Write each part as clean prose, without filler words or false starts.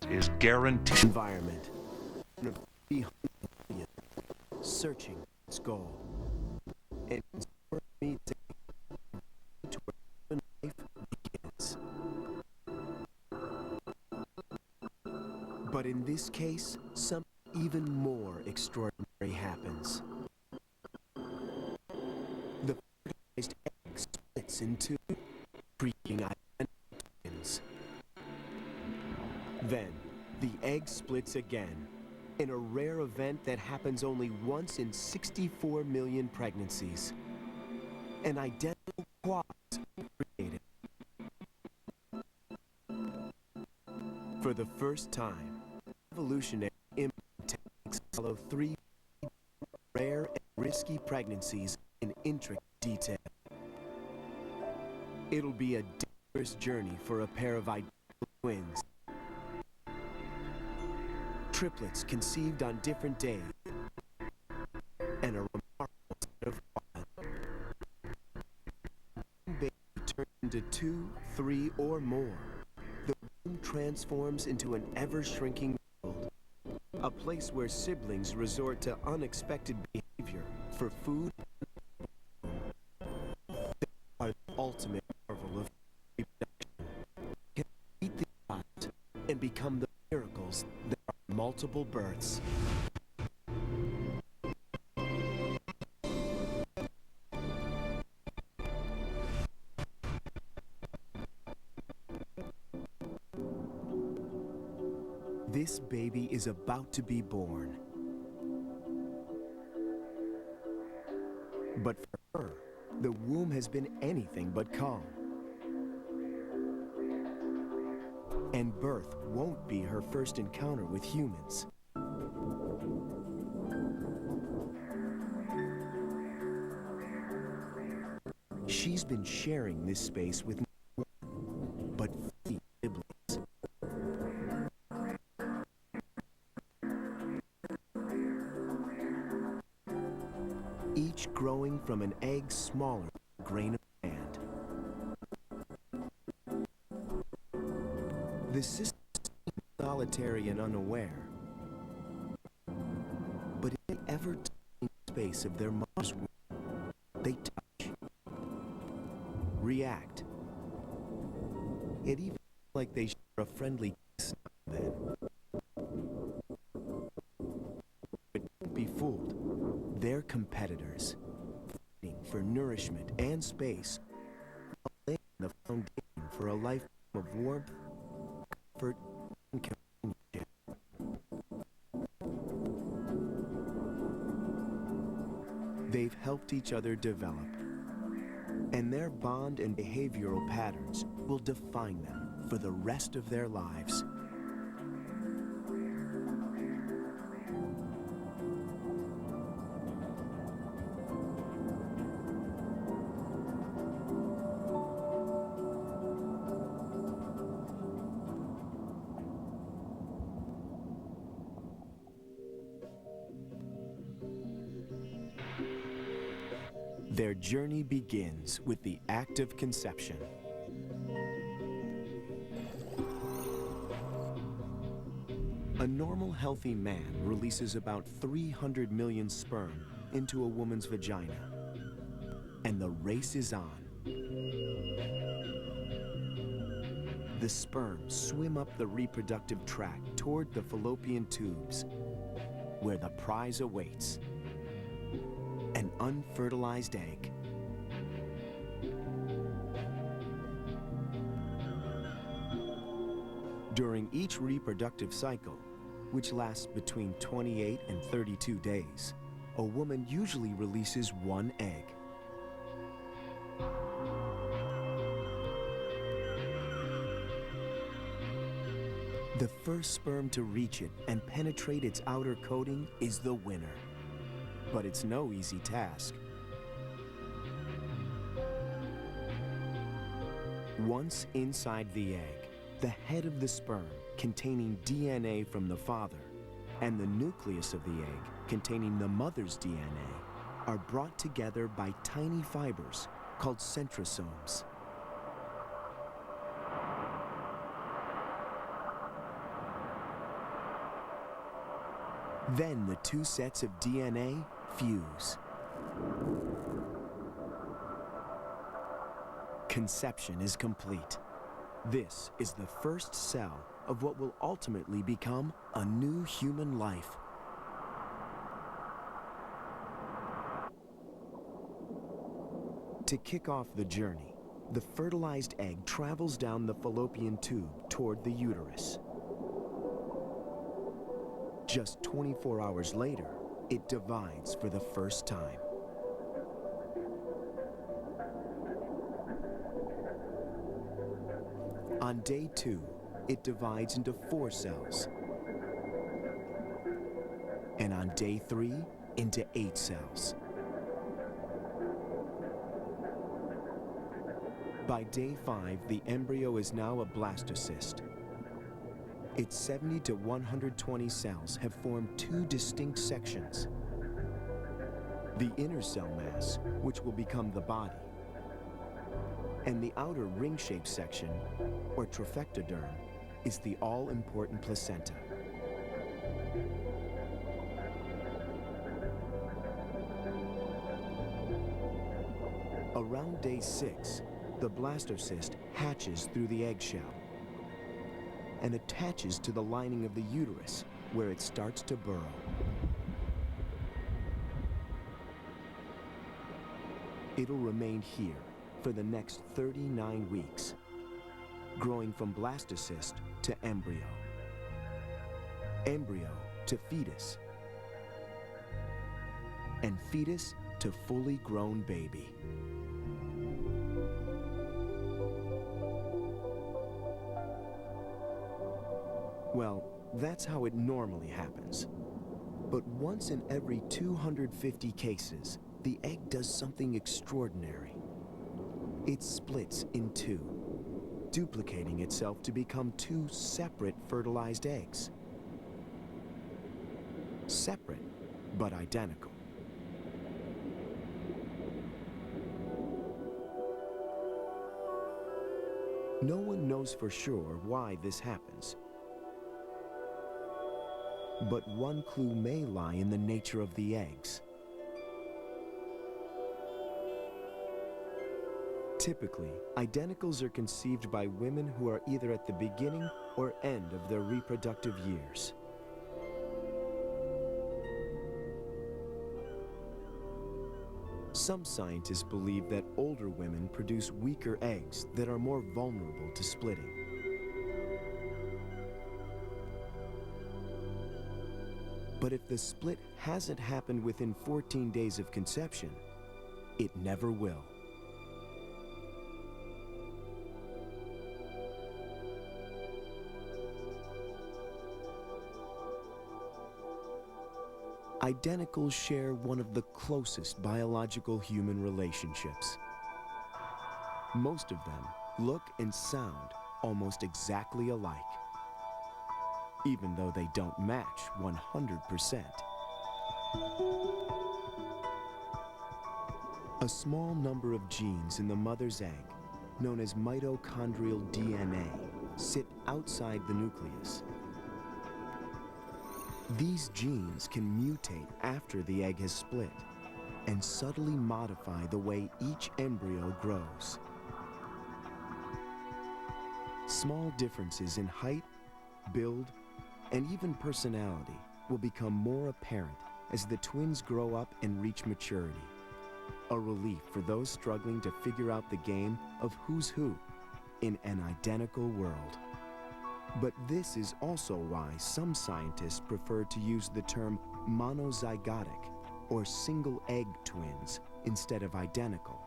is guaranteed. Environment. Searching its goal. And for me to where life begins. But in this case, something even more extraordinary happens. The fertilized egg splits in two, creating identical twins. Then, the egg splits again, in a rare event that happens only once in 64 million pregnancies. An identical quad is created. For the first time, evolutionary techniques follow three rare and risky pregnancies in intricate detail. It'll be a dangerous journey for a pair of identical twins. Triplets conceived on different days, and a remarkable set of quads. One baby turns into 2, 3, or more. The womb transforms into an ever-shrinking world, a place where siblings resort to unexpected behavior for food. They are the ultimate marvel of reproduction. Can beat the odds and become the miracles that are multiple births. This baby is about to be born. But for her, the womb has been anything but calm. And birth won't be her first encounter with humans. She's been sharing this space with no one but 3 siblings. Each growing from an egg smaller than a grain of sand. The sisters seem solitary and unaware, but in the ever-tiny space of their mother's womb, they touch, react. It even feels like they share a friendly kiss now and then. But don't be fooled. They're competitors, fighting for nourishment and space, while laying the foundation for a lifetime of warmth, comfort, and companionship. They've helped each other develop, and their bond and behavioral patterns will define them for the rest of their lives. Their journey begins with the act of conception. A normal, healthy man releases about 300 million sperm into a woman's vagina. And the race is on. The sperm swim up the reproductive tract toward the fallopian tubes, where the prize awaits. An unfertilized egg. During each reproductive cycle, which lasts between 28 and 32 days, a woman usually releases 1 egg. The first sperm to reach it and penetrate its outer coating is the winner. But it's no easy task. Once inside the egg, the head of the sperm, containing DNA from the father, and the nucleus of the egg, containing the mother's DNA, are brought together by tiny fibers called centrosomes. Then the two sets of DNA fuse. Conception is complete. This is the first cell of what will ultimately become a new human life. To kick off the journey, the fertilized egg travels down the fallopian tube toward the uterus. Just 24 hours later, it divides for the first time. On day 2, it divides into 4 cells. And on day 3, into 8 cells. By day 5, the embryo is now a blastocyst. Its 70 to 120 cells have formed 2 distinct sections. The inner cell mass, which will become the body, and the outer ring-shaped section, or trophectoderm, is the all-important placenta. Around day 6, the blastocyst hatches through the eggshell and attaches to the lining of the uterus, where it starts to burrow. It'll remain here for the next 39 weeks, growing from blastocyst to embryo, embryo to fetus, and fetus to fully grown baby. Well, that's how it normally happens. But once in every 250 cases, the egg does something extraordinary. It splits in 2, duplicating itself to become 2 separate fertilized eggs. Separate, but identical. No one knows for sure why this happens. But one clue may lie in the nature of the eggs. Typically, identicals are conceived by women who are either at the beginning or end of their reproductive years. Some scientists believe that older women produce weaker eggs that are more vulnerable to splitting. But if the split hasn't happened within 14 days of conception, it never will. Identicals share one of the closest biological human relationships. Most of them look and sound almost exactly alike, even though they don't match 100%. A small number of genes in the mother's egg, known as mitochondrial DNA, sit outside the nucleus. These genes can mutate after the egg has split and subtly modify the way each embryo grows. Small differences in height, build, and even personality will become more apparent as the twins grow up and reach maturity. A relief for those struggling to figure out the game of who's who in an identical world. But this is also why some scientists prefer to use the term monozygotic, or single-egg twins, instead of identical.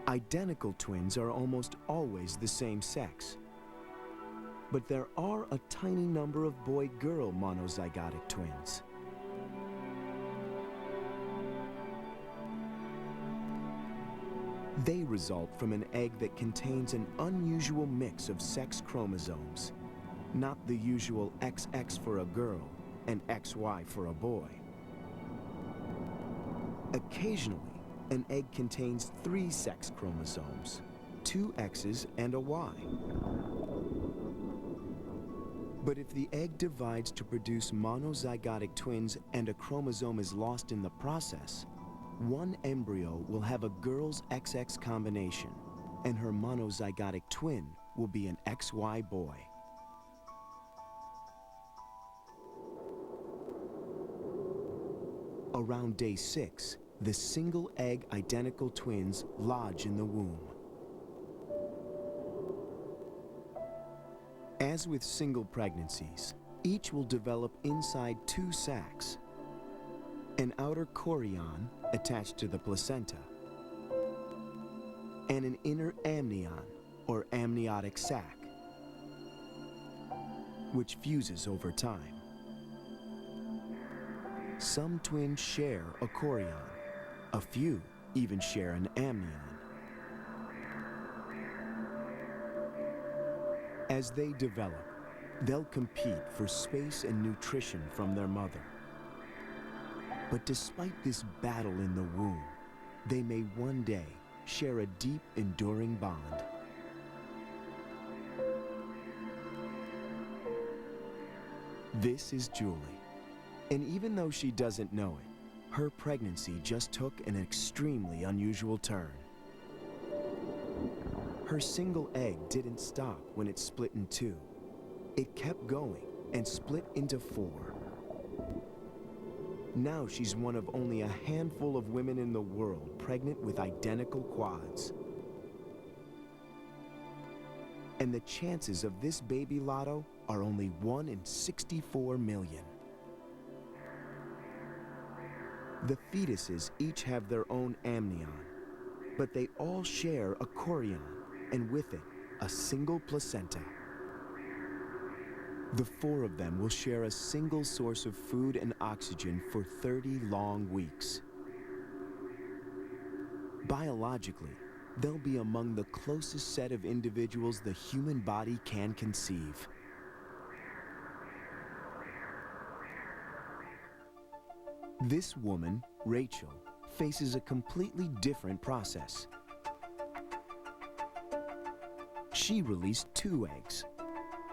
Identical twins are almost always the same sex. But there are a tiny number of boy-girl monozygotic twins. They result from an egg that contains an unusual mix of sex chromosomes, not the usual XX for a girl and XY for a boy. Occasionally, an egg contains 3 sex chromosomes, 2 X's and a Y. But if the egg divides to produce monozygotic twins and a chromosome is lost in the process, one embryo will have a girl's XX combination, and her monozygotic twin will be an XY boy. Around day 6, the single egg identical twins lodge in the womb. As with single pregnancies, each will develop inside 2 sacs, an outer chorion attached to the placenta, and an inner amnion, or amniotic sac, which fuses over time. Some twins share a chorion. A few even share an amnion. As they develop, they'll compete for space and nutrition from their mother. But despite this battle in the womb, they may one day share a deep, enduring bond. This is Julie, and even though she doesn't know it, her pregnancy just took an extremely unusual turn. Her single egg didn't stop when it split in 2. It kept going and split into 4. Now she's one of only a handful of women in the world pregnant with identical quads. And the chances of this baby lotto are only 1 in 64 million. The fetuses each have their own amnion, but they all share a chorion, and with it, a single placenta. The 4 of them will share a single source of food and oxygen for 30 long weeks. Biologically, they'll be among the closest set of individuals the human body can conceive. This woman, Rachel, faces a completely different process. She released 2 eggs,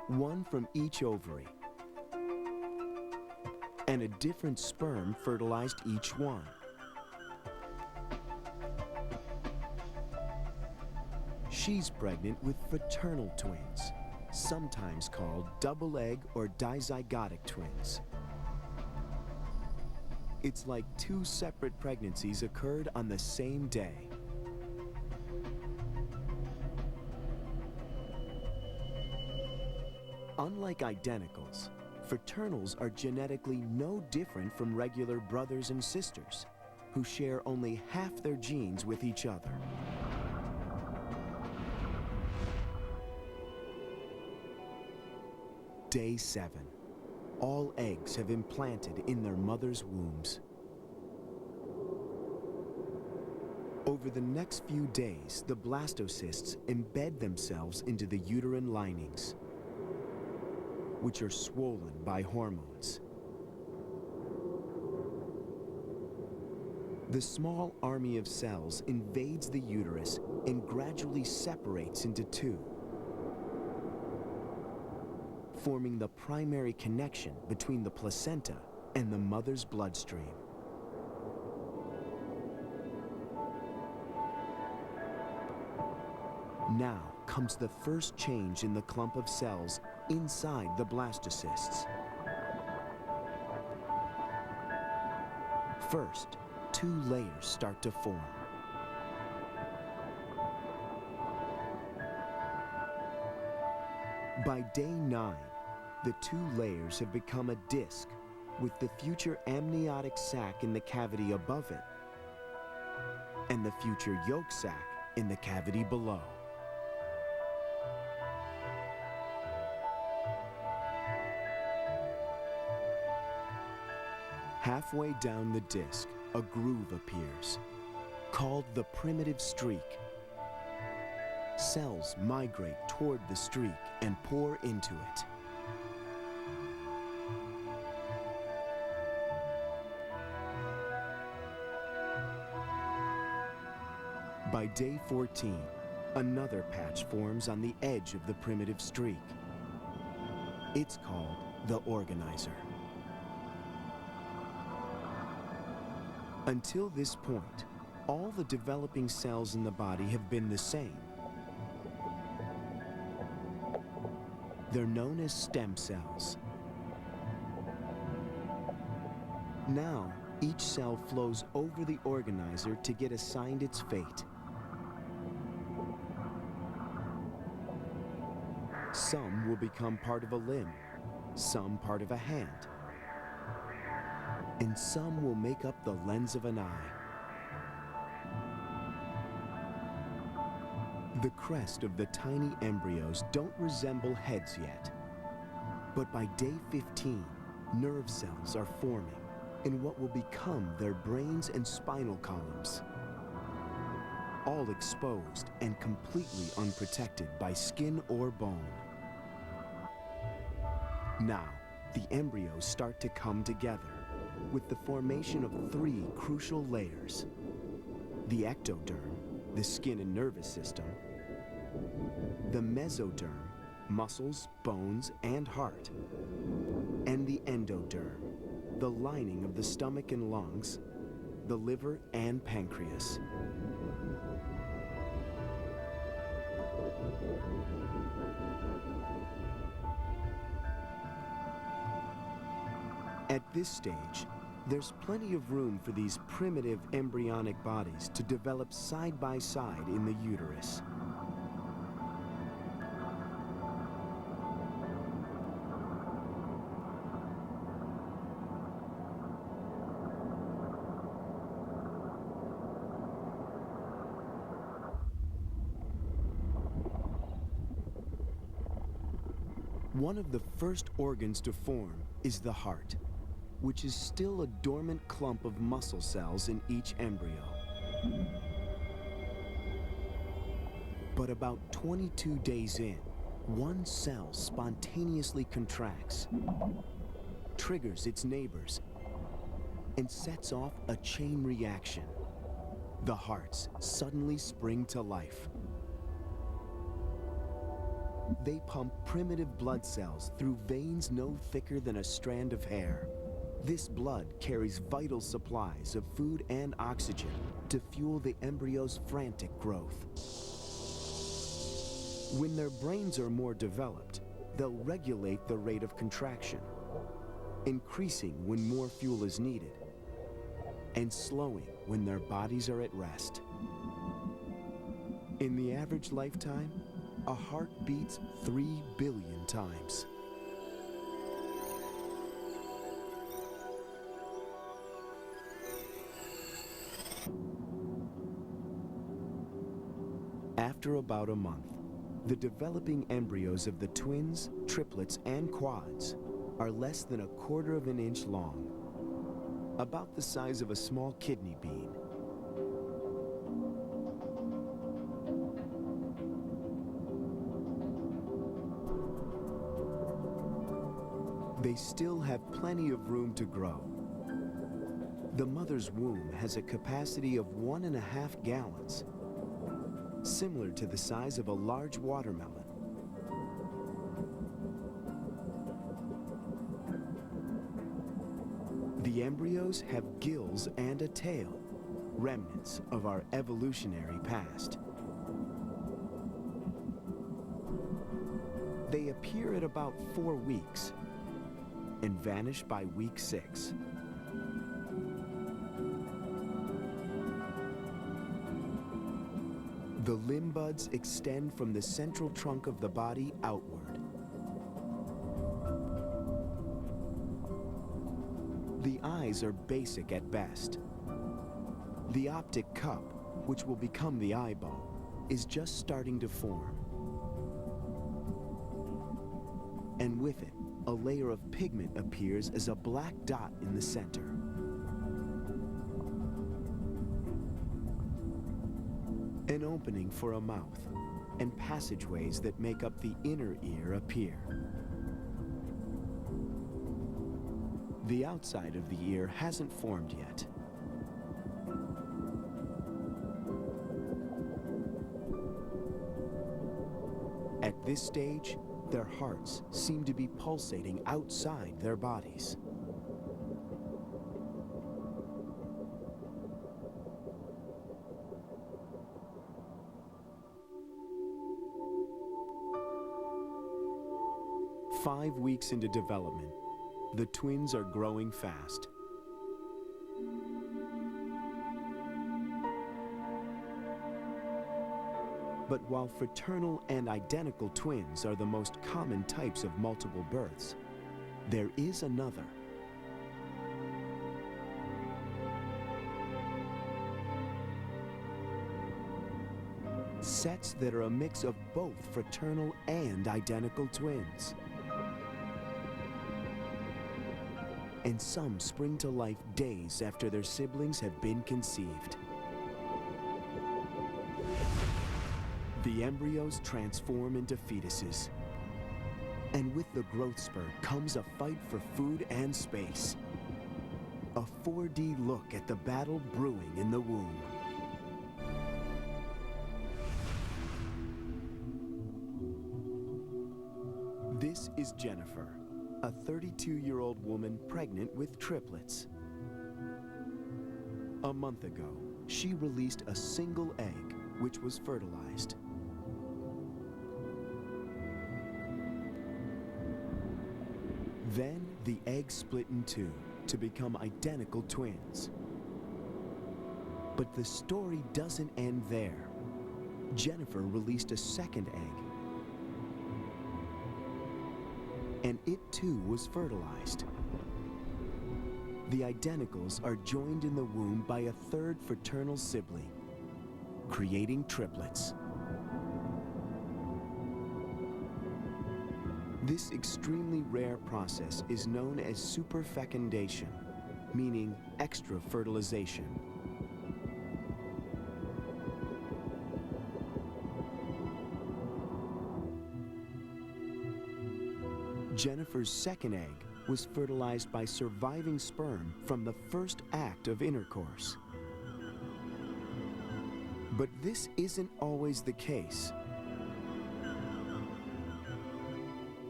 one from each ovary, and a different sperm fertilized each one. She's pregnant with fraternal twins, sometimes called double egg or dizygotic twins. It's like 2 separate pregnancies occurred on the same day. Unlike identicals, fraternals are genetically no different from regular brothers and sisters, who share only half their genes with each other. Day 7. All eggs have implanted in their mother's wombs. Over the next few days, the blastocysts embed themselves into the uterine linings, which are swollen by hormones. The small army of cells invades the uterus and gradually separates into 2, forming the primary connection between the placenta and the mother's bloodstream. Now comes the first change in the clump of cells inside the blastocysts. First, 2 layers start to form. By day 9, the 2 layers have become a disc with the future amniotic sac in the cavity above it and the future yolk sac in the cavity below. Halfway down the disc, a groove appears, called the primitive streak. Cells migrate toward the streak and pour into it. By day 14, another patch forms on the edge of the primitive streak. It's called the organizer. Until this point, all the developing cells in the body have been the same. They're known as stem cells. Now, each cell flows over the organizer to get assigned its fate. Some will become part of a limb, some part of a hand, and some will make up the lens of an eye. The crest of the tiny embryos don't resemble heads yet, but by day 15, nerve cells are forming in what will become their brains and spinal columns, all exposed and completely unprotected by skin or bone. Now, the embryos start to come together with the formation of 3 crucial layers: the ectoderm, the skin and nervous system; the mesoderm, muscles, bones, and heart; and the endoderm, the lining of the stomach and lungs, the liver and pancreas. At this stage, there's plenty of room for these primitive embryonic bodies to develop side by side in the uterus. One of the first organs to form is the heart, which is still a dormant clump of muscle cells in each embryo. But about 22 days in, one cell spontaneously contracts, triggers its neighbors, and sets off a chain reaction. The hearts suddenly spring to life. They pump primitive blood cells through veins no thicker than a strand of hair. This blood carries vital supplies of food and oxygen to fuel the embryo's frantic growth. When their brains are more developed, they'll regulate the rate of contraction, increasing when more fuel is needed, and slowing when their bodies are at rest. In the average lifetime, a heart beats 3 billion times. After about a month, the developing embryos of the twins, triplets, and quads are less than 1/4 of an inch long, about the size of a small kidney bean. They still have plenty of room to grow. The mother's womb has a capacity of 1.5 gallons, similar to the size of a large watermelon. The embryos have gills and a tail, remnants of our evolutionary past. They appear at about 4 weeks and vanish by week 6. The limb buds extend from the central trunk of the body outward. The eyes are basic at best. The optic cup, which will become the eyeball, is just starting to form. And with it, a layer of pigment appears as a black dot in the center. An opening for a mouth and passageways that make up the inner ear appear. The outside of the ear hasn't formed yet. At this stage, Their hearts seem to be pulsating outside their bodies. Five weeks into development, the twins are growing fast. But while fraternal and identical twins are the most common types of multiple births, there is another. Sets that are a mix of both fraternal and identical twins. And some spring to life days after their siblings have been conceived. The embryos transform into fetuses. And with the growth spurt comes a fight for food and space. A 4D look at the battle brewing in the womb. This is Jennifer, a 32-year-old woman pregnant with triplets. A month ago, she released a single egg, which was fertilized. Then the egg split in two to become identical twins. But the story doesn't end there. Jennifer released a second egg, and it too was fertilized. The identicals are joined in the womb by a third fraternal sibling, creating triplets. This extremely rare process is known as superfecundation, meaning extra fertilization. Jennifer's second egg was fertilized by surviving sperm from the first act of intercourse. But this isn't always the case.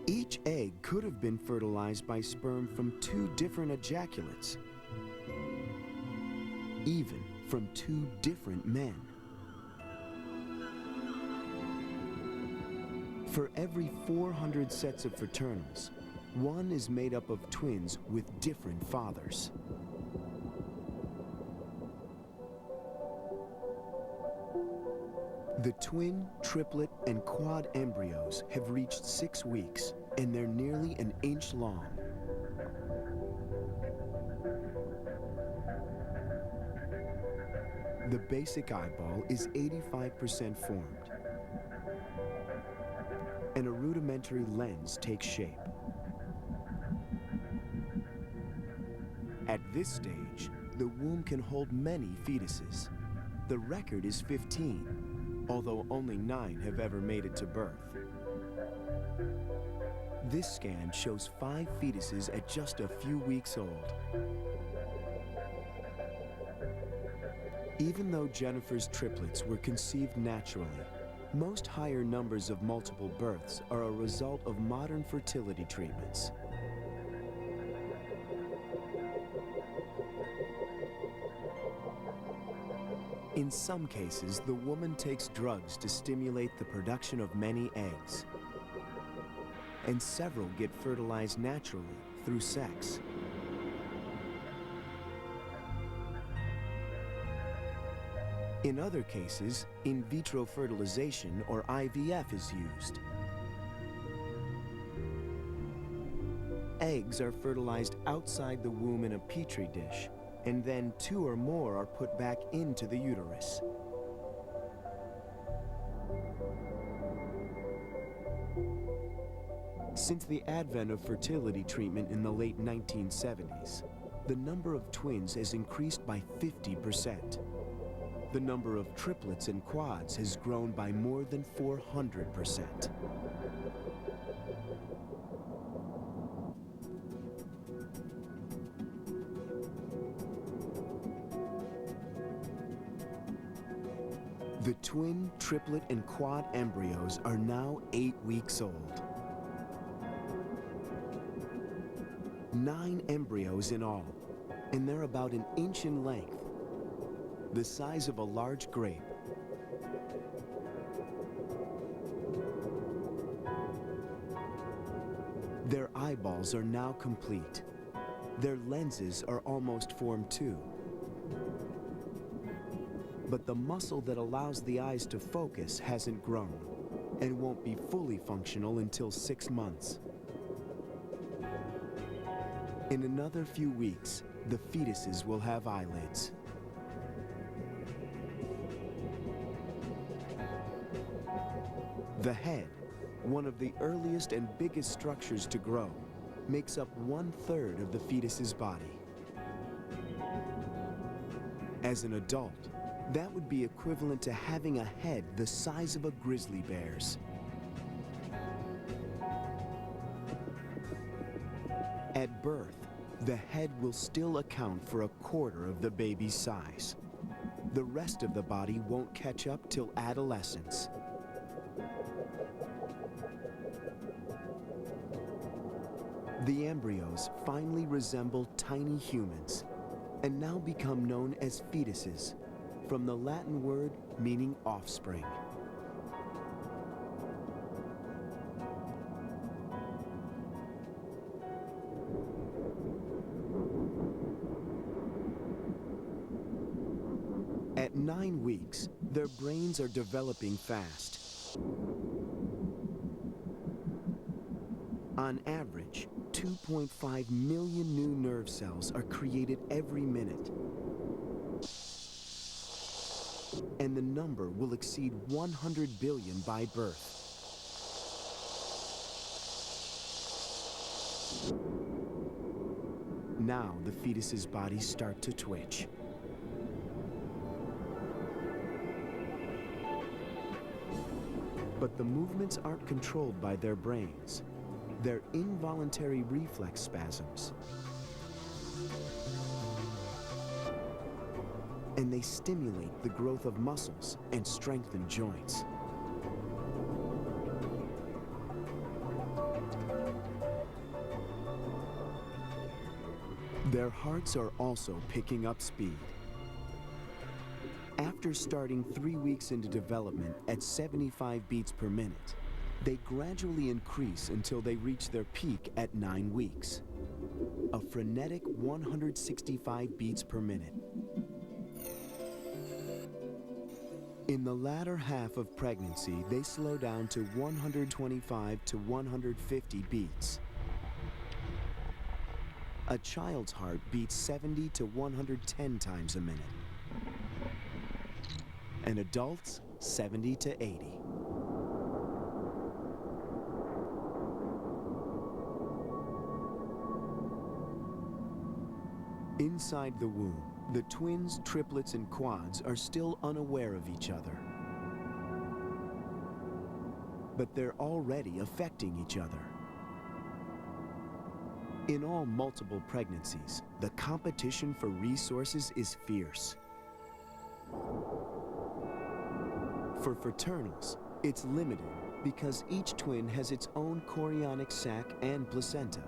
Each egg could have been fertilized by sperm from two different ejaculates, even from two different men. For every 400 sets of fraternals, one is made up of twins with different fathers. The twin, triplet, and quad embryos have reached 6 weeks, and they're nearly an inch long. The basic eyeball is 85% formed, and a rudimentary lens takes shape. At this stage, the womb can hold many fetuses. The record is 15, although only 9 have ever made it to birth. This scan shows 5 fetuses at just a few weeks old. Even though Jennifer's triplets were conceived naturally, most higher numbers of multiple births are a result of modern fertility treatments. In some cases, the woman takes drugs to stimulate the production of many eggs, and several get fertilized naturally through sex. In other cases, in vitro fertilization, or IVF, is used. Eggs are fertilized outside the womb in a petri dish, and then 2 or more are put back into the uterus. Since the advent of fertility treatment in the late 1970s, the number of twins has increased by 50%. The number of triplets and quads has grown by more than 400%. The twin, triplet, and quad embryos are now 8 weeks old. 9 embryos in all, and they're about an inch in length, the size of a large grape. Their eyeballs are now complete. Their lenses are almost formed too. But the muscle that allows the eyes to focus hasn't grown and won't be fully functional until 6 months. In another few weeks, the fetuses will have eyelids. The head, one of the earliest and biggest structures to grow, makes up 1/3 of the fetus's body. As an adult, that would be equivalent to having a head the size of a grizzly bear's. At birth, the head will still account for 1/4 of the baby's size. The rest of the body won't catch up till adolescence. The embryos finally resemble tiny humans and now become known as fetuses, from the Latin word meaning offspring. At 9 weeks, their brains are developing fast. On average, 2.5 million new nerve cells are created every minute. And the number will exceed 100 billion by birth. Now the fetus's bodies start to twitch. But the movements aren't controlled by their brains. They're involuntary reflex spasms. And they stimulate the growth of muscles and strengthen joints. Their hearts are also picking up speed. After starting 3 weeks into development at 75 beats per minute, they gradually increase until they reach their peak at 9 weeks. A frenetic 165 beats per minute. In the latter half of pregnancy, they slow down to 125 to 150 beats. A child's heart beats 70 to 110 times a minute. And adults, 70 to 80. Inside the womb, the twins, triplets, and quads are still unaware of each other. But they're already affecting each other. In all multiple pregnancies, the competition for resources is fierce. For fraternals, it's limited because each twin has its own chorionic sac and placenta.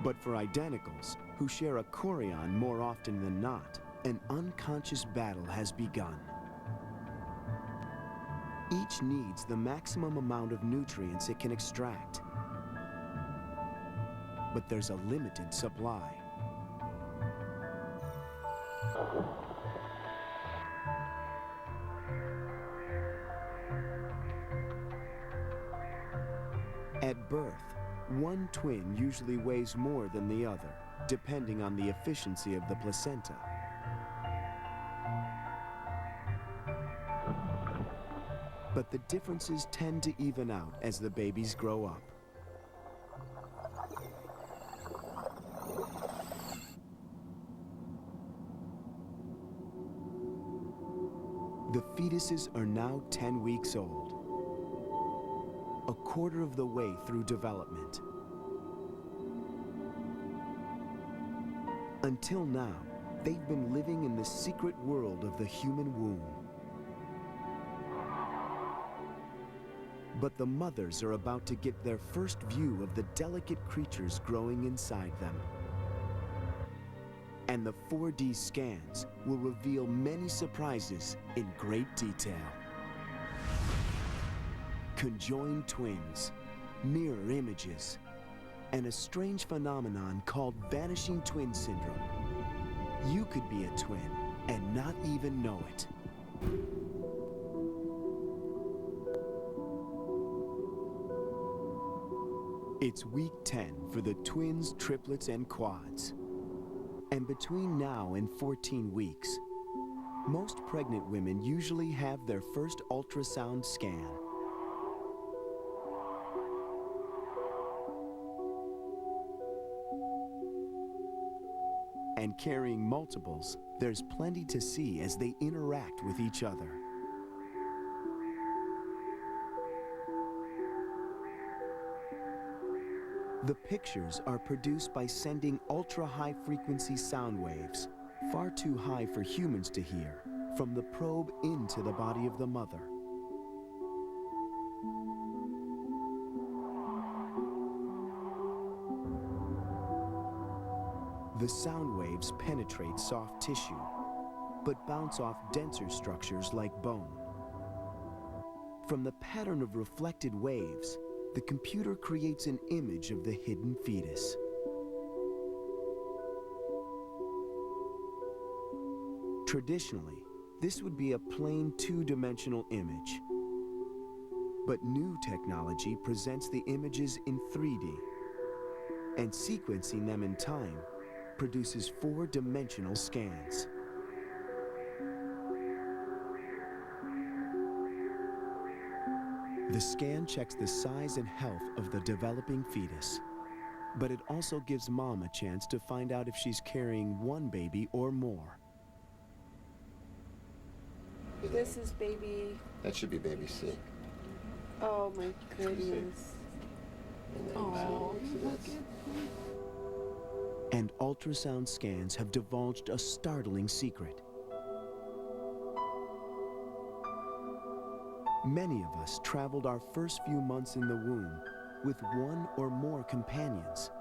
But for identicals, who share a chorion more often than not, an unconscious battle has begun. Each needs the maximum amount of nutrients it can extract. But there's a limited supply. At birth, one twin usually weighs more than the other, depending on the efficiency of the placenta. But the differences tend to even out as the babies grow up. The fetuses are now 10 weeks old, a quarter of the way through development. Until now, they've been living in the secret world of the human womb. But the mothers are about to get their first view of the delicate creatures growing inside them. And the 4D scans will reveal many surprises in great detail. Conjoined twins, mirror images, and a strange phenomenon called vanishing twin syndrome. You could be a twin and not even know it. It's week 10 for the twins, triplets, and quads. And between now and 14 weeks, most pregnant women usually have their first ultrasound scan. And carrying multiples, there's plenty to see as they interact with each other. The pictures are produced by sending ultra-high frequency sound waves, far too high for humans to hear, from the probe into the body of the mother. The sound waves penetrate soft tissue, but bounce off denser structures like bone. From the pattern of reflected waves, the computer creates an image of the hidden fetus. Traditionally, this would be a plain two-dimensional image. But new technology presents the images in 3D, and sequencing them in time produces four-dimensional scans. The scan checks the size and health of the developing fetus, but it also gives mom a chance to find out if she's carrying one baby or more. This is baby... That should be baby C. Oh my goodness. Oh. And ultrasound scans have divulged a startling secret. Many of us traveled our first few months in the womb with one or more companions,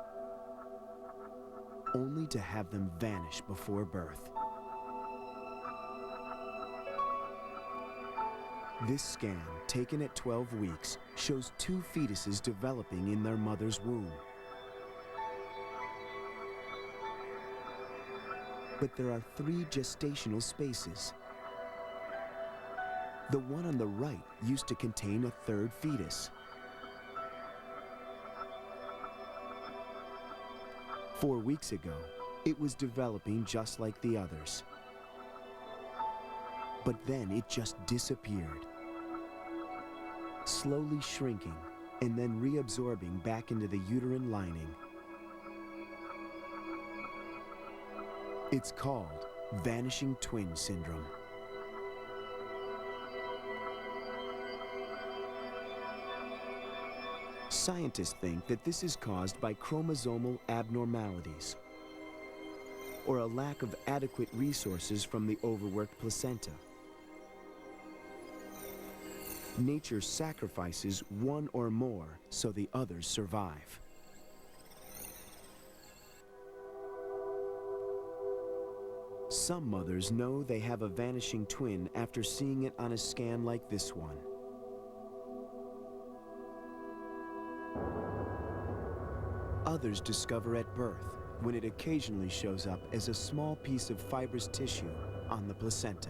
only to have them vanish before birth. This scan, taken at 12 weeks, shows two fetuses developing in their mother's womb. But there are three gestational spaces. The one on the right used to contain a third fetus. 4 weeks ago, it was developing just like the others. But then it just disappeared, slowly shrinking and then reabsorbing back into the uterine lining. It's called vanishing twin syndrome. Scientists think that this is caused by chromosomal abnormalities or a lack of adequate resources from the overworked placenta. Nature sacrifices one or more so the others survive. Some mothers know they have a vanishing twin after seeing it on a scan like this one. Others discover at birth, when it occasionally shows up as a small piece of fibrous tissue on the placenta.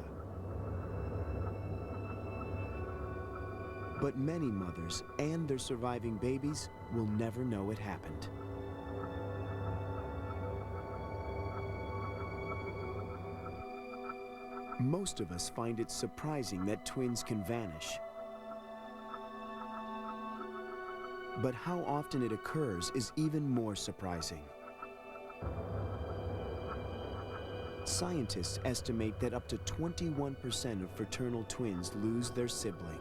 But many mothers and their surviving babies will never know it happened. Most of us find it surprising that twins can vanish. But how often it occurs is even more surprising. Scientists estimate that up to 21% of fraternal twins lose their sibling.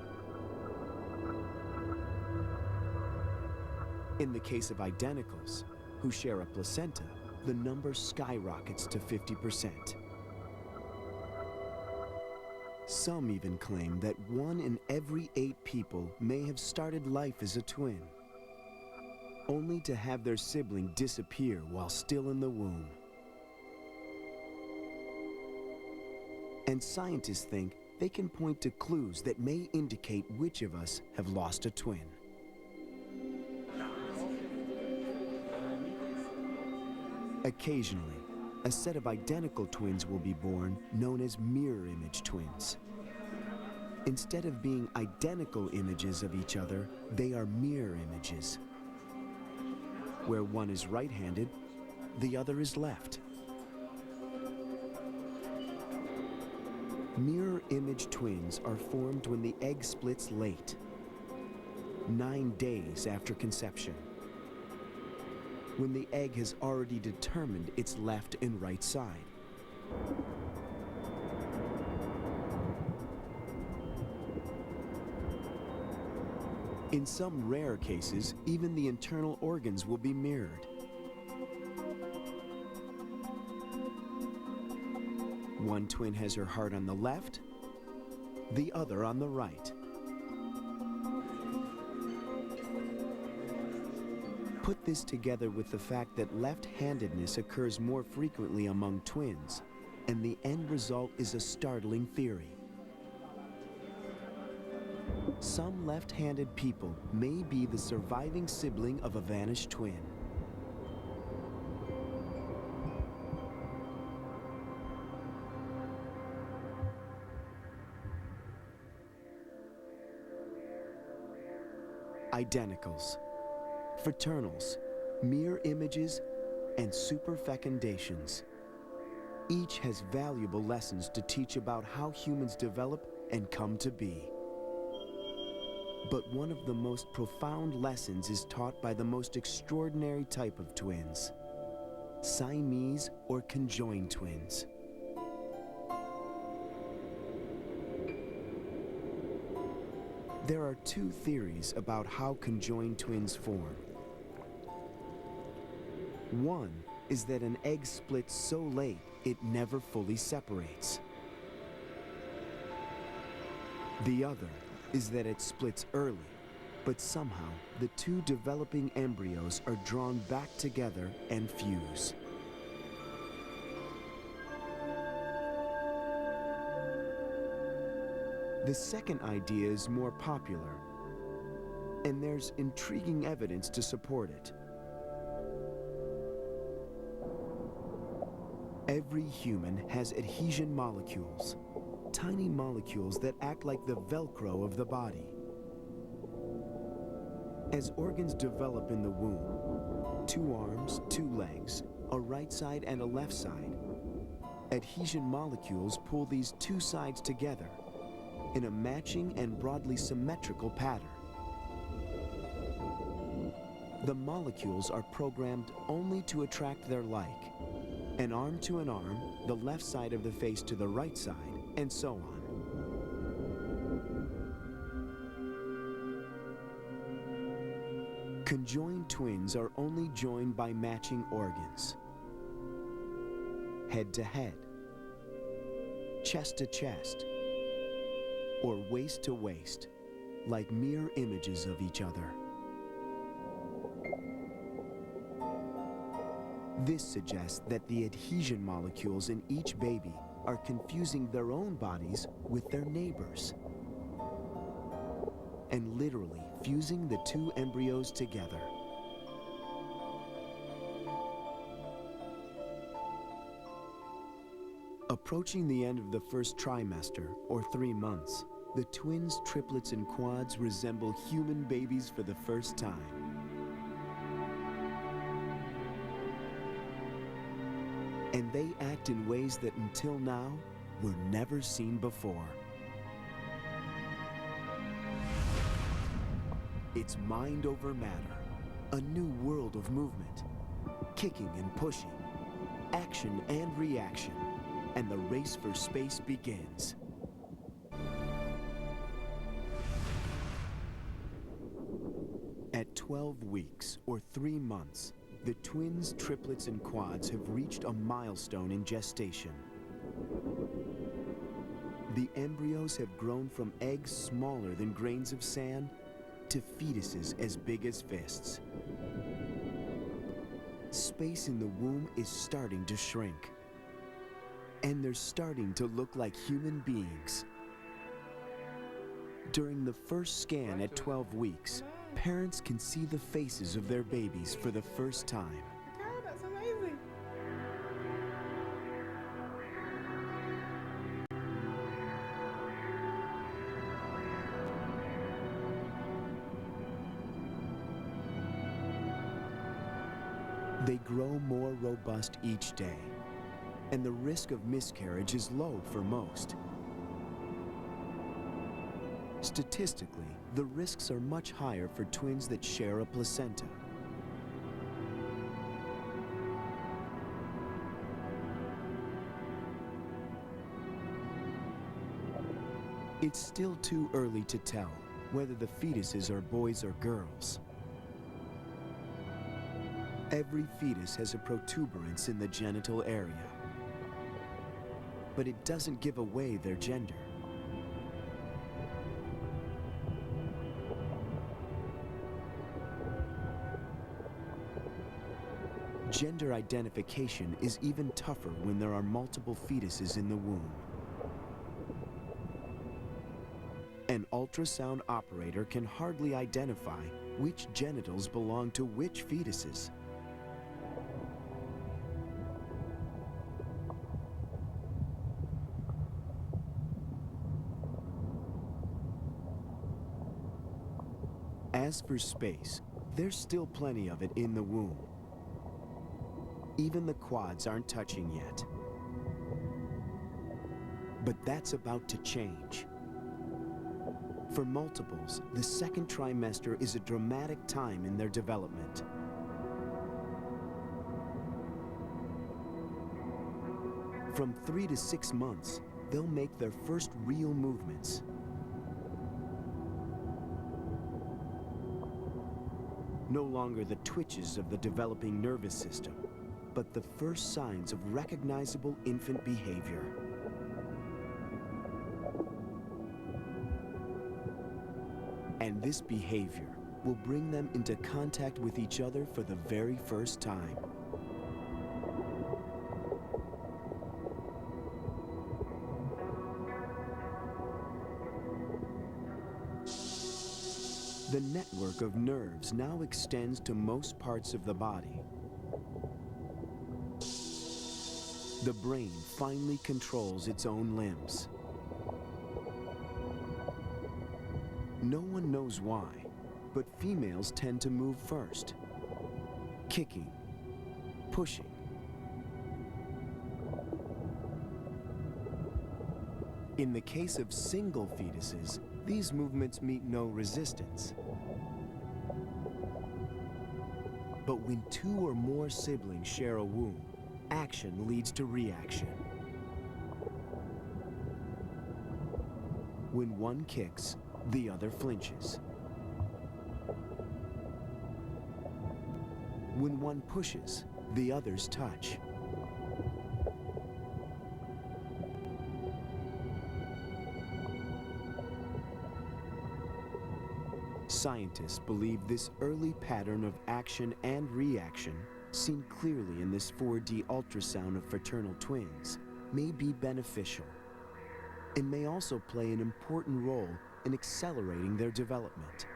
In the case of identicals, who share a placenta, the number skyrockets to 50%. Some even claim that 1 in every 8 people may have started life as a twin, only to have their sibling disappear while still in the womb. And scientists think they can point to clues that may indicate which of us have lost a twin. Occasionally, a set of identical twins will be born, known as mirror image twins. Instead of being identical images of each other, they are mirror images, where one is right-handed, the other is left. Mirror image twins are formed when the egg splits late, 9 days after conception, when the egg has already determined its left and right side. In some rare cases, even the internal organs will be mirrored. One twin has her heart on the left, the other on the right. Put this together with the fact that left-handedness occurs more frequently among twins, and the end result is a startling theory. Some left-handed people may be the surviving sibling of a vanished twin. Identicals, fraternals, mirror images, and superfecundations. Each has valuable lessons to teach about how humans develop and come to be. But one of the most profound lessons is taught by the most extraordinary type of twins, Siamese or conjoined twins. There are 2 theories about how conjoined twins form. One is that an egg splits so late it never fully separates. The other is that it splits early, but somehow the 2 developing embryos are drawn back together and fuse. The second idea is more popular, and there's intriguing evidence to support it. Every human has adhesion molecules, tiny molecules that act like the Velcro of the body. As organs develop in the womb, 2 arms, 2 legs, a right side and a left side, adhesion molecules pull these 2 sides together in a matching and broadly symmetrical pattern. The molecules are programmed only to attract their like, an arm to an arm, the left side of the face to the right side, and so on. Conjoined twins are only joined by matching organs. Head to head, chest to chest, or waist to waist, like mirror images of each other. This suggests that the adhesion molecules in each baby are confusing their own bodies with their neighbors, and literally fusing the 2 embryos together. Approaching the end of the first trimester, or 3 months, the twins, triplets, and quads resemble human babies for the first time. And they act in ways that until now were never seen before. It's mind over matter, a new world of movement, kicking and pushing, action and reaction, and the race for space begins. At 12 weeks, or 3 months, the twins, triplets, and quads have reached a milestone in gestation. the embryos have grown from eggs smaller than grains of sand to fetuses as big as fists. Space in the womb is starting to shrink, and they're starting to look like human beings. During the first scan at 12 weeks, parents can see the faces of their babies for the first time. God, that's amazing. They grow more robust each day, and the risk of miscarriage is low for most. Statistically, the risks are much higher for twins that share a placenta. It's still too early to tell whether the fetuses are boys or girls. Every fetus has a protuberance in the genital area, but it doesn't give away their gender. Gender identification is even tougher when there are multiple fetuses in the womb. An ultrasound operator can hardly identify which genitals belong to which fetuses. As for space, there's still plenty of it in the womb. Even the quads aren't touching yet. But that's about to change. For multiples, the second trimester is a dramatic time in their development. From 3 to 6 months, they'll make their first real movements. No longer the twitches of the developing nervous system, but the first signs of recognizable infant behavior. And this behavior will bring them into contact with each other for the very first time. The network of nerves now extends to most parts of the body. The brain finally controls its own limbs. No one knows why, but females tend to move first, kicking, pushing. In the case of single fetuses, these movements meet no resistance. But when 2 or more siblings share a womb, action leads to reaction. When one kicks, the other flinches. When one pushes, the others touch. Scientists believe this early pattern of action and reaction, seen clearly in this 4D ultrasound of fraternal twins, may be beneficial and may also play an important role in accelerating their development.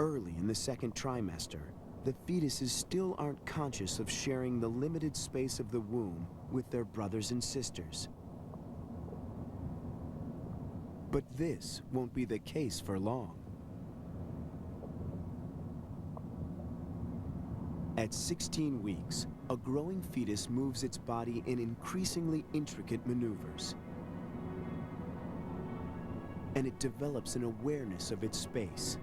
Early in the second trimester, the fetuses still aren't conscious of sharing the limited space of the womb with their brothers and sisters. But this won't be the case for long. At 16 weeks, a growing fetus moves its body in increasingly intricate maneuvers. And it develops an awareness of its space.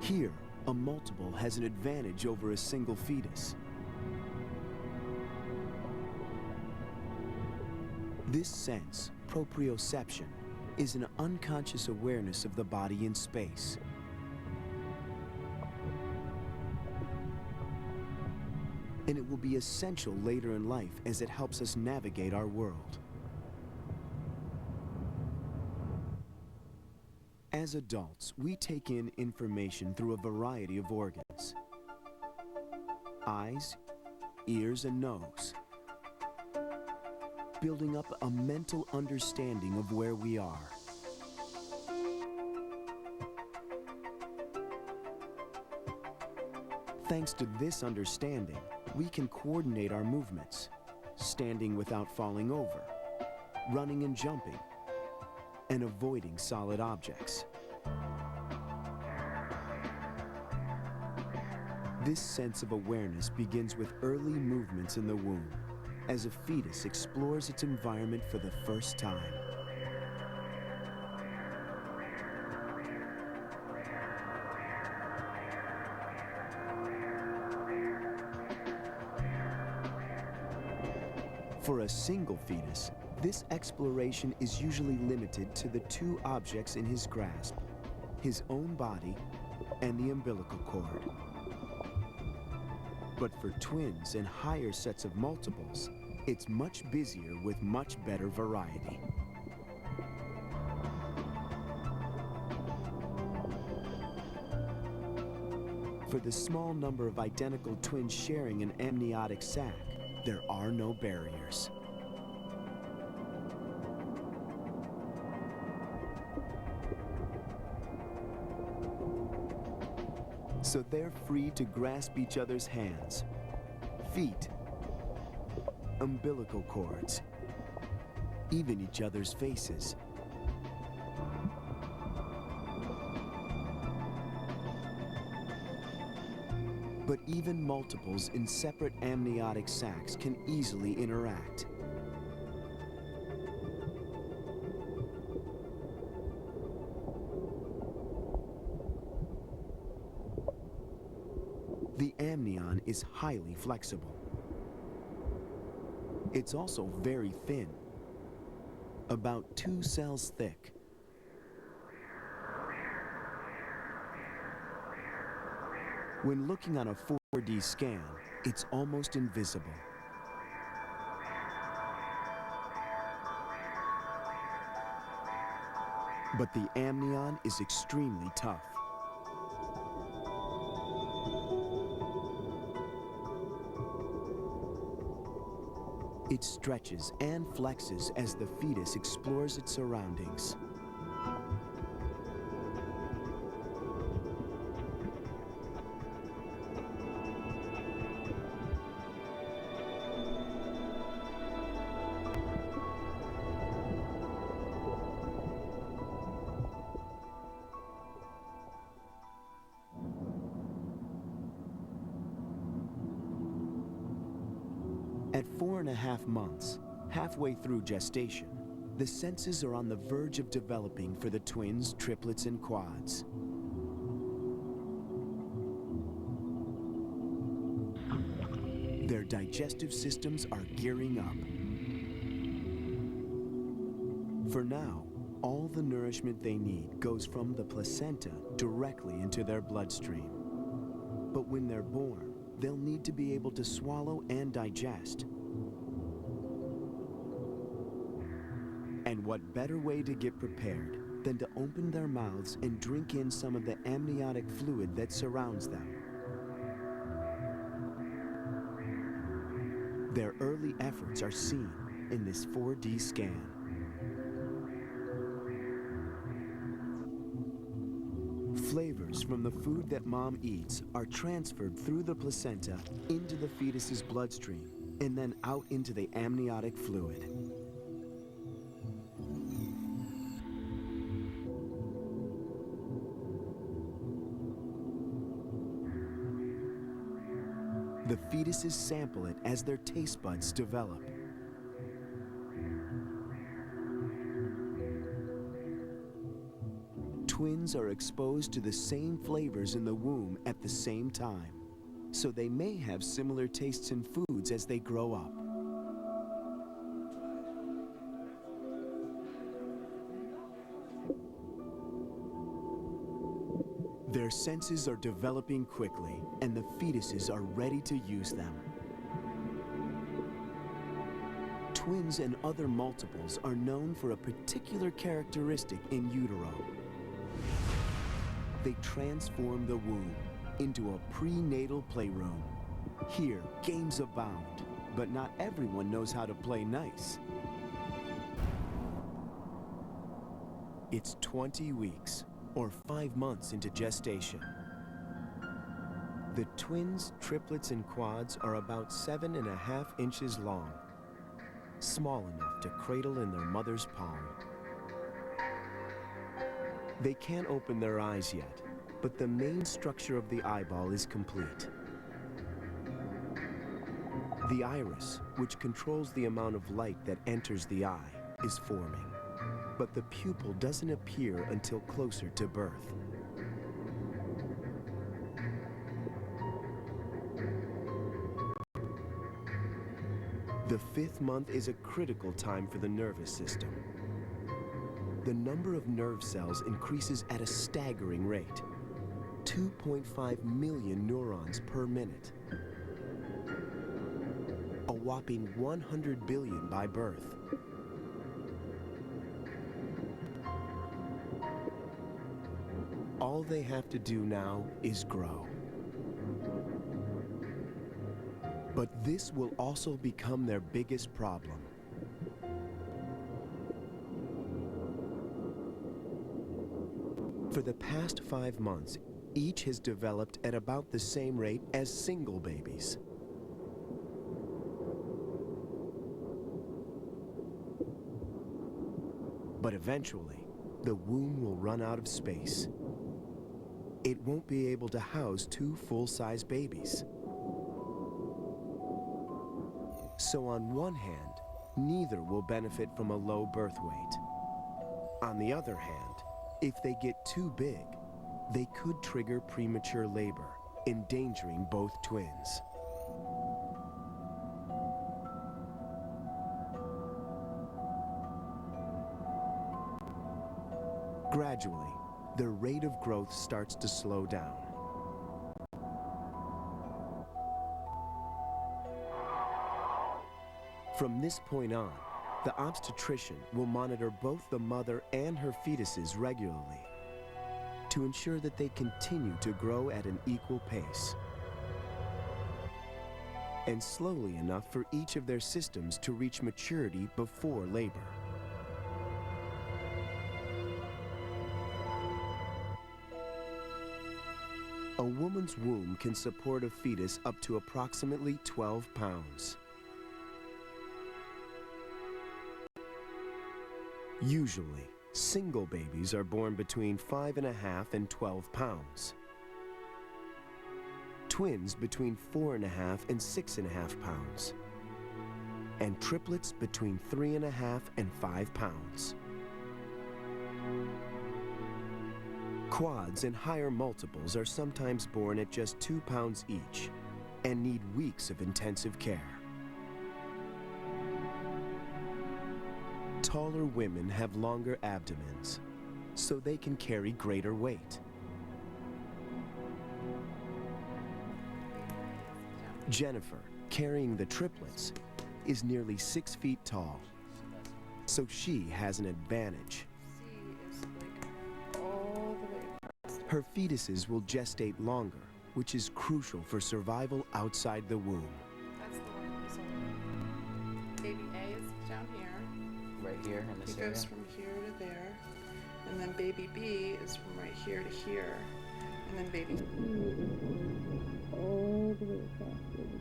Here, a multiple has an advantage over a single fetus. This sense, proprioception, is an unconscious awareness of the body in space. and it will be essential later in life as it helps us navigate our world. As adults, we take in information through a variety of organs: eyes, ears, and nose, building up a mental understanding of where we are. Thanks to this understanding, we can coordinate our movements, standing without falling over, running and jumping, and avoiding solid objects. This sense of awareness begins with early movements in the womb, as a fetus explores its environment for the first time. For a single fetus, this exploration is usually limited to the two objects in his grasp: his own body and the umbilical cord. But for twins and higher sets of multiples, it's much busier with much better variety. For the small number of identical twins sharing an amniotic sac, there are no barriers. So they're free to grasp each other's hands, feet, umbilical cords, even each other's faces. But even multiples in separate amniotic sacs can easily interact. The amnion is highly flexible. It's also very thin, about 2 cells thick. When looking on a 4D scan, it's almost invisible. But the amnion is extremely tough. It stretches and flexes as the fetus explores its surroundings. At 4.5 months, halfway through gestation, the senses are on the verge of developing for the twins, triplets, and quads. Their digestive systems are gearing up. For now, all the nourishment they need goes from the placenta directly into their bloodstream. But when they're born, they'll need to be able to swallow and digest. And what better way to get prepared than to open their mouths and drink in some of the amniotic fluid that surrounds them. Their early efforts are seen in this 4D scan. Flavors from the food that mom eats are transferred through the placenta into the fetus's bloodstream and then out into the amniotic fluid. The fetuses sample it as their taste buds develop. Twins are exposed to the same flavors in the womb at the same time, so they may have similar tastes in foods as they grow up. Their senses are developing quickly, and the fetuses are ready to use them. twins and other multiples are known for a particular characteristic in utero. They transform the womb into a prenatal playroom. Here, games abound, but not everyone knows how to play nice. It's 20 weeks, or 5 months into gestation. The twins, triplets, and quads are about 7.5 inches long, small enough to cradle in their mother's palm. They can't open their eyes yet, but the main structure of the eyeball is complete. The iris, which controls the amount of light that enters the eye, is forming, but the pupil doesn't appear until closer to birth. The 5th month is a critical time for the nervous system. The number of nerve cells increases at a staggering rate, 2.5 million neurons per minute. A whopping 100 billion by birth. All they have to do now is grow. But this will also become their biggest problem. For the past 5 months, each has developed at about the same rate as single babies. But eventually, the womb will run out of space. It won't be able to house 2 full-size babies. So on one hand, neither will benefit from a low birth weight. On the other hand, if they get too big, they could trigger premature labor, endangering both twins. Gradually, their rate of growth starts to slow down. From this point on, the obstetrician will monitor both the mother and her fetuses regularly to ensure that they continue to grow at an equal pace and slowly enough for each of their systems to reach maturity before labor. A woman's womb can support a fetus up to approximately 12 pounds. Usually, single babies are born between 5.5 and 12 pounds. Twins between 4.5 and 6.5 pounds. And triplets between 3.5 and 5 pounds. Quads and higher multiples are sometimes born at just 2 pounds each and need weeks of intensive care. Taller women have longer abdomens, so they can carry greater weight. Jennifer, carrying the triplets, is nearly 6 feet tall, so she has an advantage. Her fetuses will gestate longer, which is crucial for survival outside the womb. That's the one. So baby A is down here. Right here in this He area? goes from here to there. And then baby B is from right here to here. And then baby C all the way across here.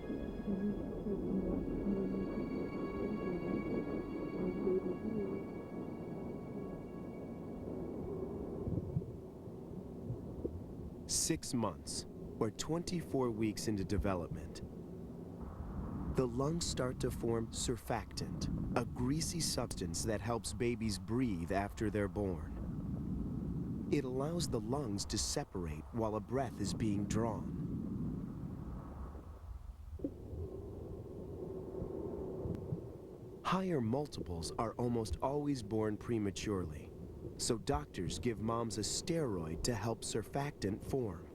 6 months, or 24 weeks into development, the lungs start to form surfactant, a greasy substance that helps babies breathe after they're born. It allows the lungs to separate while a breath is being drawn. Higher multiples are almost always born prematurely, so doctors give moms a steroid to help surfactant form.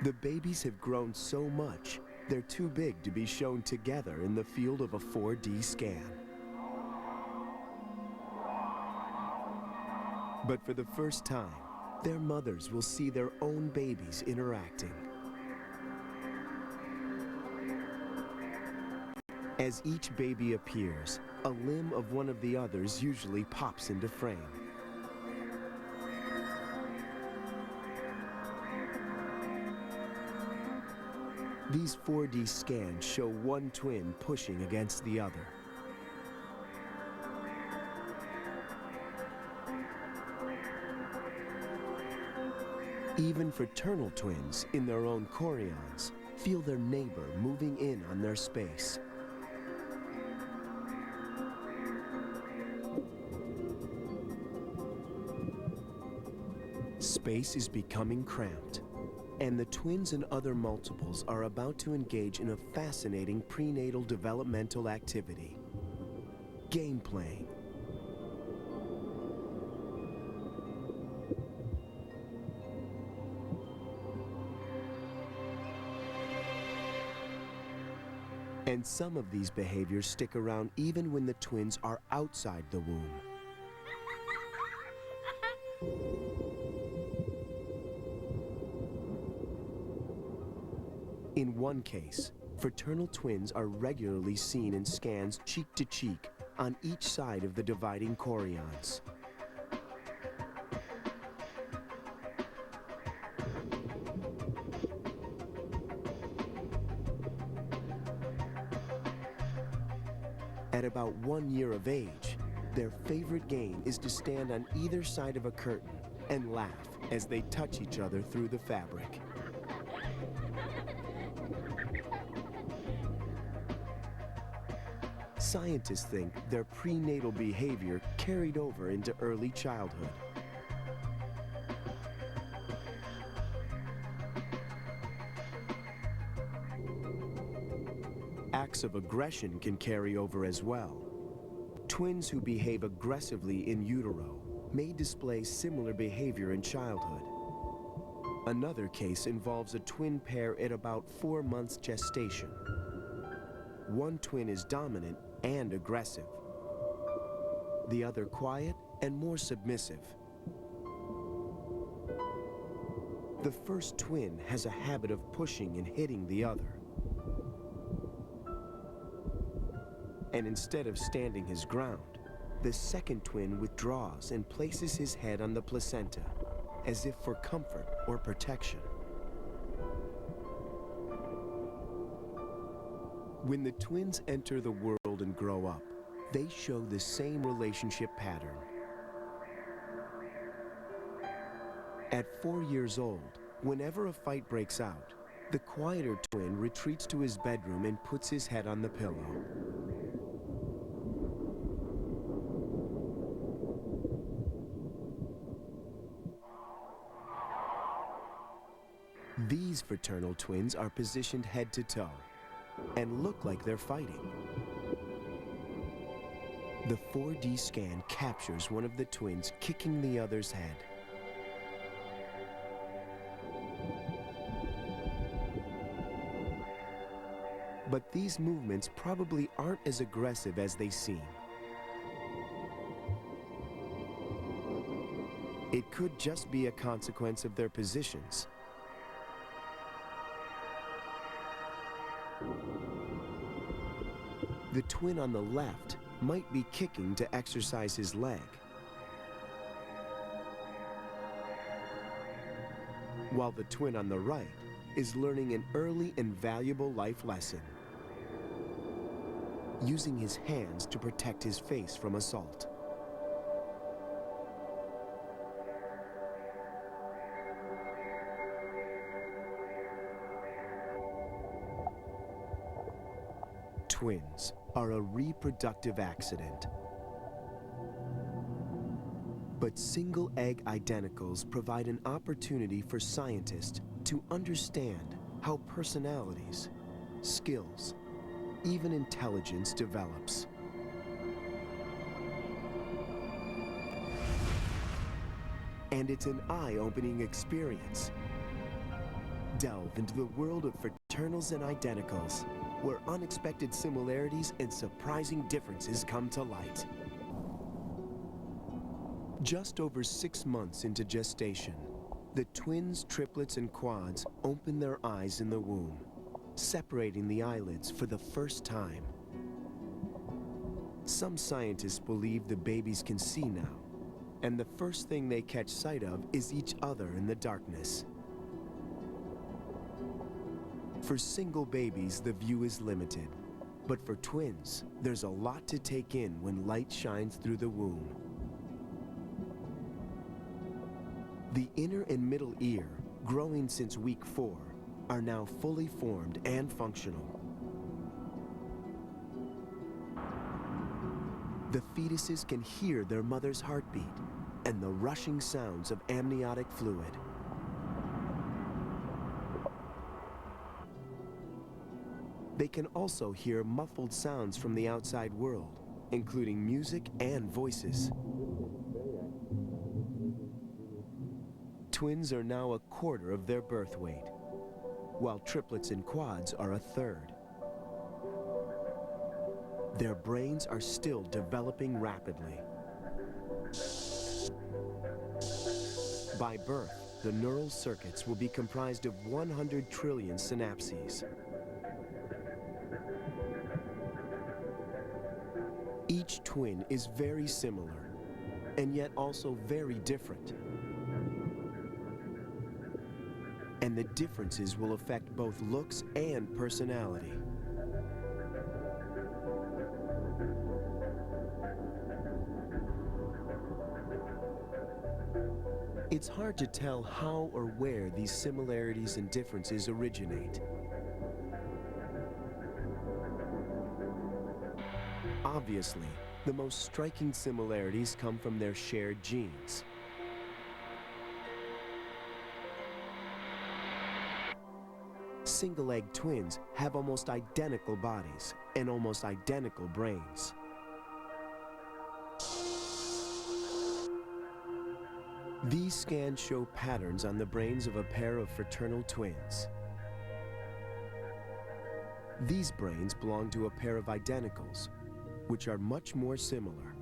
The babies have grown so much They're too big to be shown together in the field of a 4D scan. But for the first time, their mothers will see their own babies interacting. As each baby appears, a limb of one of the others usually pops into frame. These 4D scans show one twin pushing against the other. Even fraternal twins in their own chorions feel their neighbor moving in on their space. Space is becoming cramped, and the twins and other multiples are about to engage in a fascinating prenatal developmental activity: game playing. And some of these behaviors stick around even when the twins are outside the womb. In one case, fraternal twins are regularly seen in scans cheek to cheek on each side of the dividing chorions. At about 1 year of age, their favorite game is to stand on either side of a curtain and laugh as they touch each other through the fabric. Scientists think their prenatal behavior carried over into early childhood. Acts of aggression can carry over as well. Twins who behave aggressively in utero may display similar behavior in childhood. Another case involves a twin pair at about 4 months gestation. One twin is dominant and aggressive. The other quiet and more submissive. The first twin has a habit of pushing and hitting the other. And instead of standing his ground, the second twin withdraws and places his head on the placenta, as if for comfort or protection. When the twins enter the world and grow up, they show the same relationship pattern. At 4 years old, whenever a fight breaks out, the quieter twin retreats to his bedroom and puts his head on the pillow. These fraternal twins are positioned head to toe and look like they're fighting. The 4D scan captures one of the twins kicking the other's head. But these movements probably aren't as aggressive as they seem. It could just be a consequence of their positions. The twin on the left might be kicking to exercise his leg, while the twin on the right is learning an early and valuable life lesson: using his hands to protect his face from assault. Twins are a reproductive accident. But single egg identicals provide an opportunity for scientists to understand how personalities, skills, even intelligence develops. And it's an eye-opening experience. Delve into the world of fertility fraternals and identicals, where unexpected similarities and surprising differences come to light. Just over 6 months into gestation, the twins, triplets, and quads open their eyes in the womb, separating the eyelids for the first time. Some scientists believe the babies can see now, and the first thing they catch sight of is each other in the darkness. For single babies, the view is limited, but for twins, there's a lot to take in when light shines through the womb. The inner and middle ear, growing since week 4, are now fully formed and functional. The fetuses can hear their mother's heartbeat and the rushing sounds of amniotic fluid. They can also hear muffled sounds from the outside world, including music and voices. Twins are now 1/4 of their birth weight, while triplets and quads are 1/3. Their brains are still developing rapidly. By birth, the neural circuits will be comprised of 100 trillion synapses. Each twin is very similar, and yet also very different. And the differences will affect both looks and personality. It's hard to tell how or where these similarities and differences originate. Obviously, the most striking similarities come from their shared genes. Single-egg twins have almost identical bodies and almost identical brains. These scans show patterns on the brains of a pair of fraternal twins. These brains belong to a pair of identicals, which are much more similar.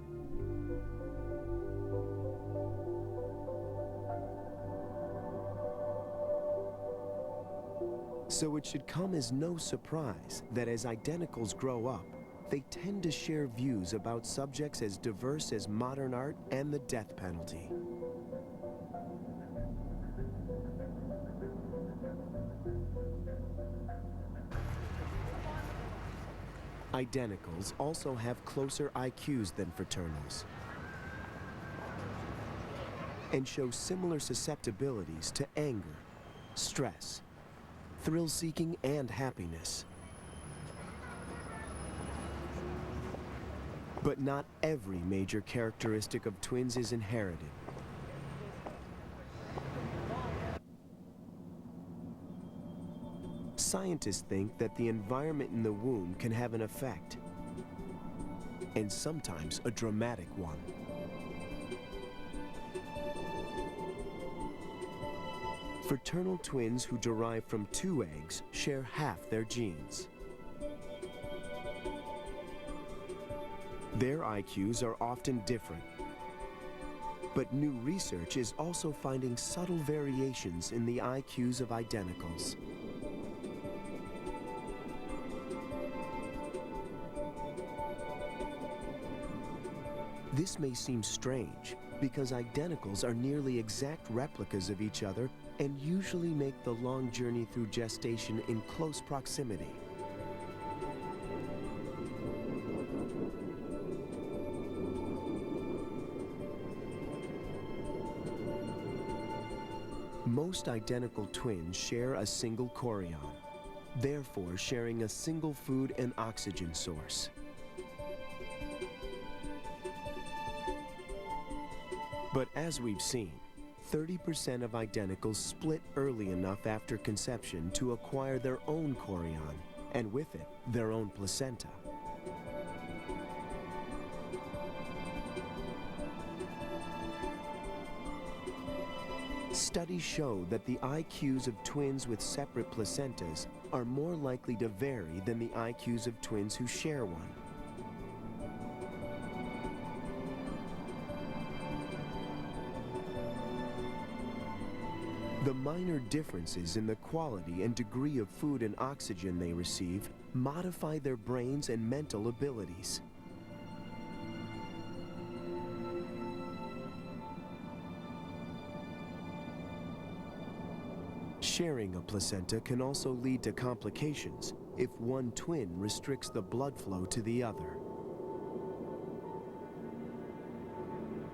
So it should come as no surprise that as identicals grow up, they tend to share views about subjects as diverse as modern art and the death penalty. Identicals also have closer IQs than fraternals and show similar susceptibilities to anger, stress, thrill-seeking, and happiness. But not every major characteristic of twins is inherited. Scientists think that the environment in the womb can have an effect, and sometimes a dramatic one. Fraternal twins who derive from 2 eggs share half their genes. Their IQs are often different, but new research is also finding subtle variations in the IQs of identicals. This may seem strange, because identicals are nearly exact replicas of each other and usually make the long journey through gestation in close proximity. Most identical twins share a single chorion, therefore sharing a single food and oxygen source. But as we've seen, 30% of identicals split early enough after conception to acquire their own chorion, and with it, their own placenta. Studies show that the IQs of twins with separate placentas are more likely to vary than the IQs of twins who share one. The minor differences in the quality and degree of food and oxygen they receive modify their brains and mental abilities. Sharing a placenta can also lead to complications if one twin restricts the blood flow to the other.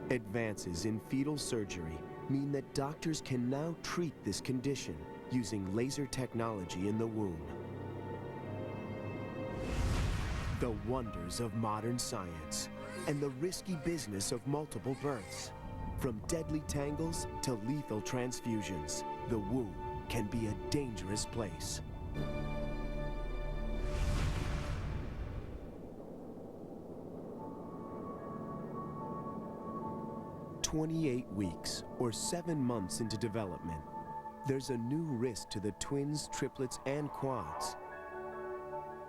Advances in fetal surgery mean that doctors can now treat this condition using laser technology in the womb. The wonders of modern science and the risky business of multiple births. From deadly tangles to lethal transfusions, the womb can be a dangerous place. "28 weeks, or 7 months into development, there's a new risk to the twins, triplets, and quads.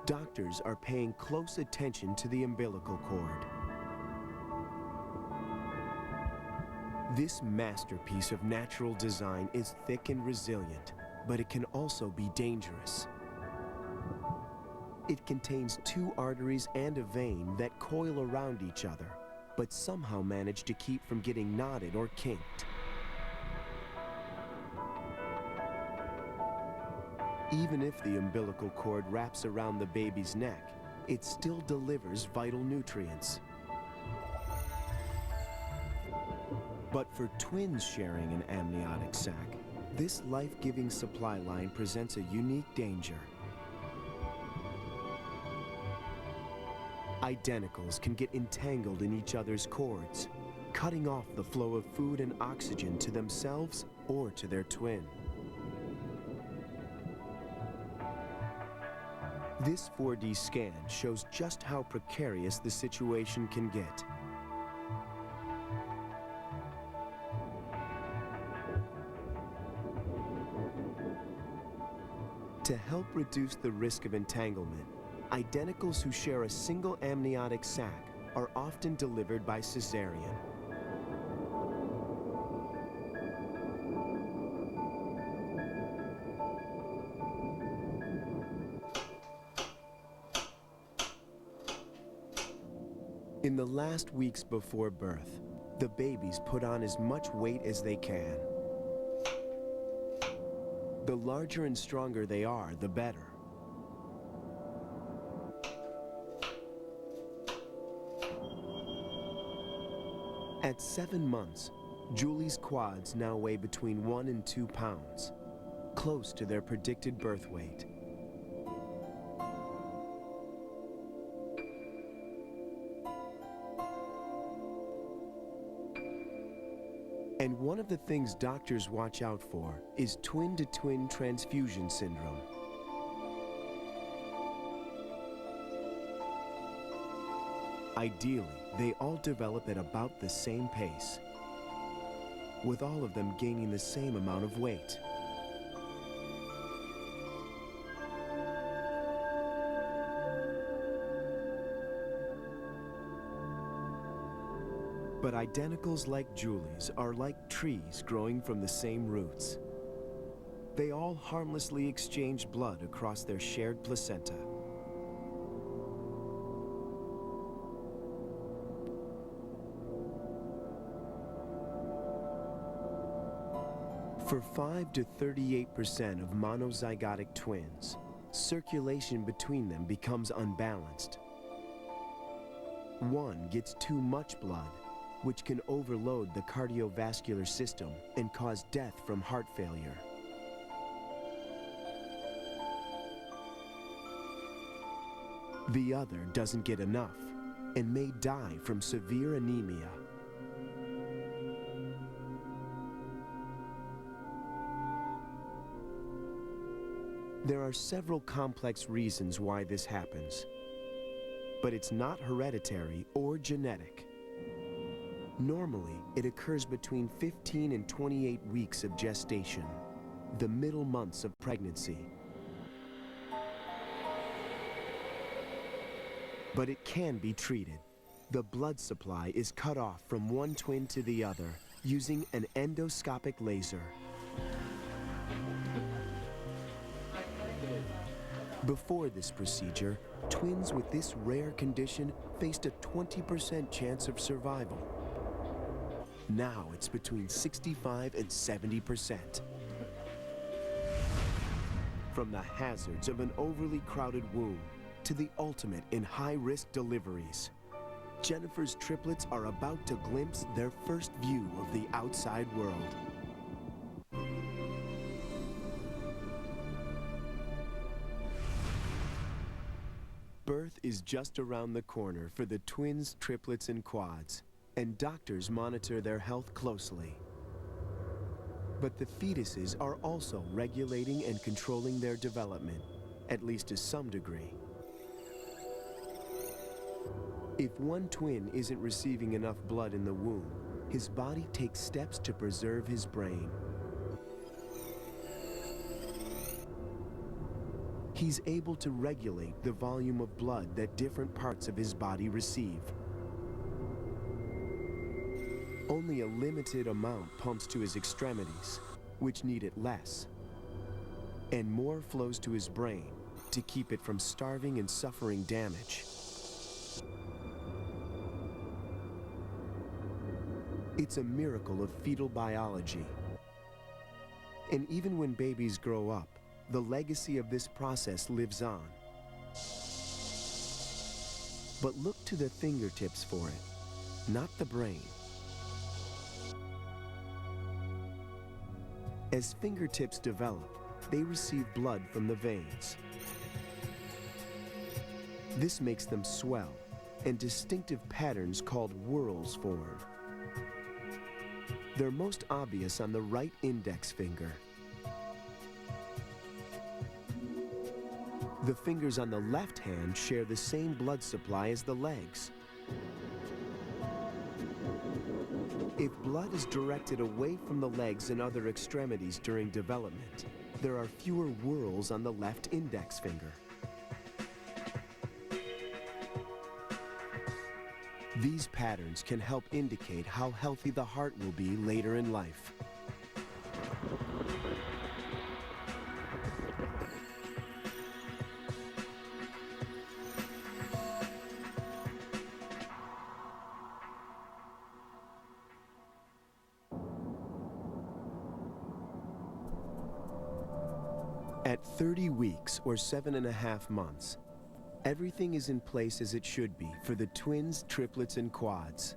Doctors are paying close attention to the umbilical cord. This masterpiece of natural design is thick and resilient, but it can also be dangerous. It contains 2 arteries and a vein that coil around each other, but somehow manage to keep from getting knotted or kinked. Even if the umbilical cord wraps around the baby's neck, it still delivers vital nutrients. But for twins sharing an amniotic sac, this life-giving supply line presents a unique danger. Identicals can get entangled in each other's cords, cutting off the flow of food and oxygen to themselves or to their twin. This 4D scan shows just how precarious the situation can get. To help reduce the risk of entanglement, identicals who share a single amniotic sac are often delivered by cesarean. In the last weeks before birth, the babies put on as much weight as they can. The larger and stronger they are, the better. At 7 months, Julie's quads now weigh between 1 and 2 pounds, close to their predicted birth weight. And one of the things doctors watch out for is twin-to-twin transfusion syndrome. Ideally, they all develop at about the same pace, with all of them gaining the same amount of weight. But identicals like Julie's are like trees growing from the same roots. They all harmlessly exchange blood across their shared placenta. For 5 to 38% of monozygotic twins, circulation between them becomes unbalanced. One gets too much blood, which can overload the cardiovascular system and cause death from heart failure. The other doesn't get enough and may die from severe anemia. There are several complex reasons why this happens, but it's not hereditary or genetic. Normally, it occurs between 15 and 28 weeks of gestation, the middle months of pregnancy. But it can be treated. The blood supply is cut off from one twin to the other using an endoscopic laser. Before this procedure, twins with this rare condition faced a 20% chance of survival. Now it's between 65 and 70%. From the hazards of an overly crowded womb to the ultimate in high-risk deliveries, Jennifer's triplets are about to glimpse their first view of the outside world. Birth is just around the corner for the twins, triplets, and quads, and doctors monitor their health closely. But the fetuses are also regulating and controlling their development, at least to some degree. If one twin isn't receiving enough blood in the womb, his body takes steps to preserve his brain. He's able to regulate the volume of blood that different parts of his body receive. Only a limited amount pumps to his extremities, which need it less, and more flows to his brain to keep it from starving and suffering damage. It's a miracle of fetal biology. And even when babies grow up, the legacy of this process lives on. But look to the fingertips for it, not the brain. As fingertips develop, they receive blood from the veins. This makes them swell, and distinctive patterns called whorls form. They're most obvious on the right index finger. The fingers on the left hand share the same blood supply as the legs. If blood is directed away from the legs and other extremities during development, there are fewer whorls on the left index finger. These patterns can help indicate how healthy the heart will be later in life. At 30 weeks or 7.5 months, everything is in place as it should be for the twins, triplets, and quads.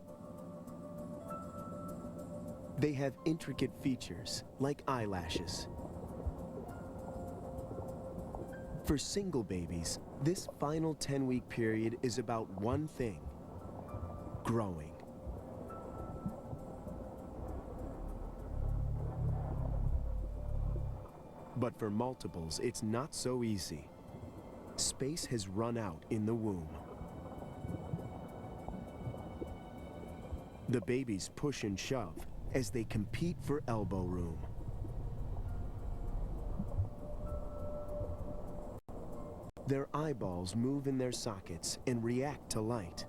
They have intricate features, like eyelashes. For single babies, this final 10-week period is about one thing: growing. But for multiples, it's not so easy. Space has run out in the womb. The babies push and shove as they compete for elbow room. Their eyeballs move in their sockets and react to light.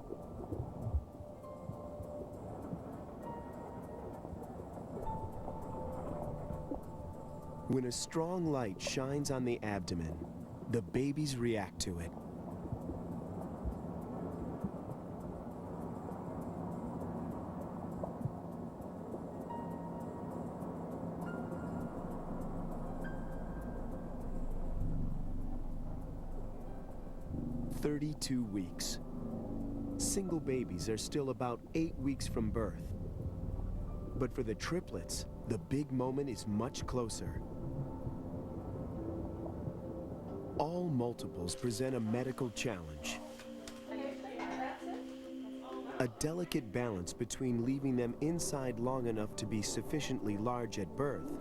When a strong light shines on the abdomen, the babies react to it. "32 weeks. Single babies are still about 8 weeks from birth. But for the triplets, the big moment is much closer. All multiples present a medical challenge. A delicate balance between leaving them inside long enough to be sufficiently large at birth,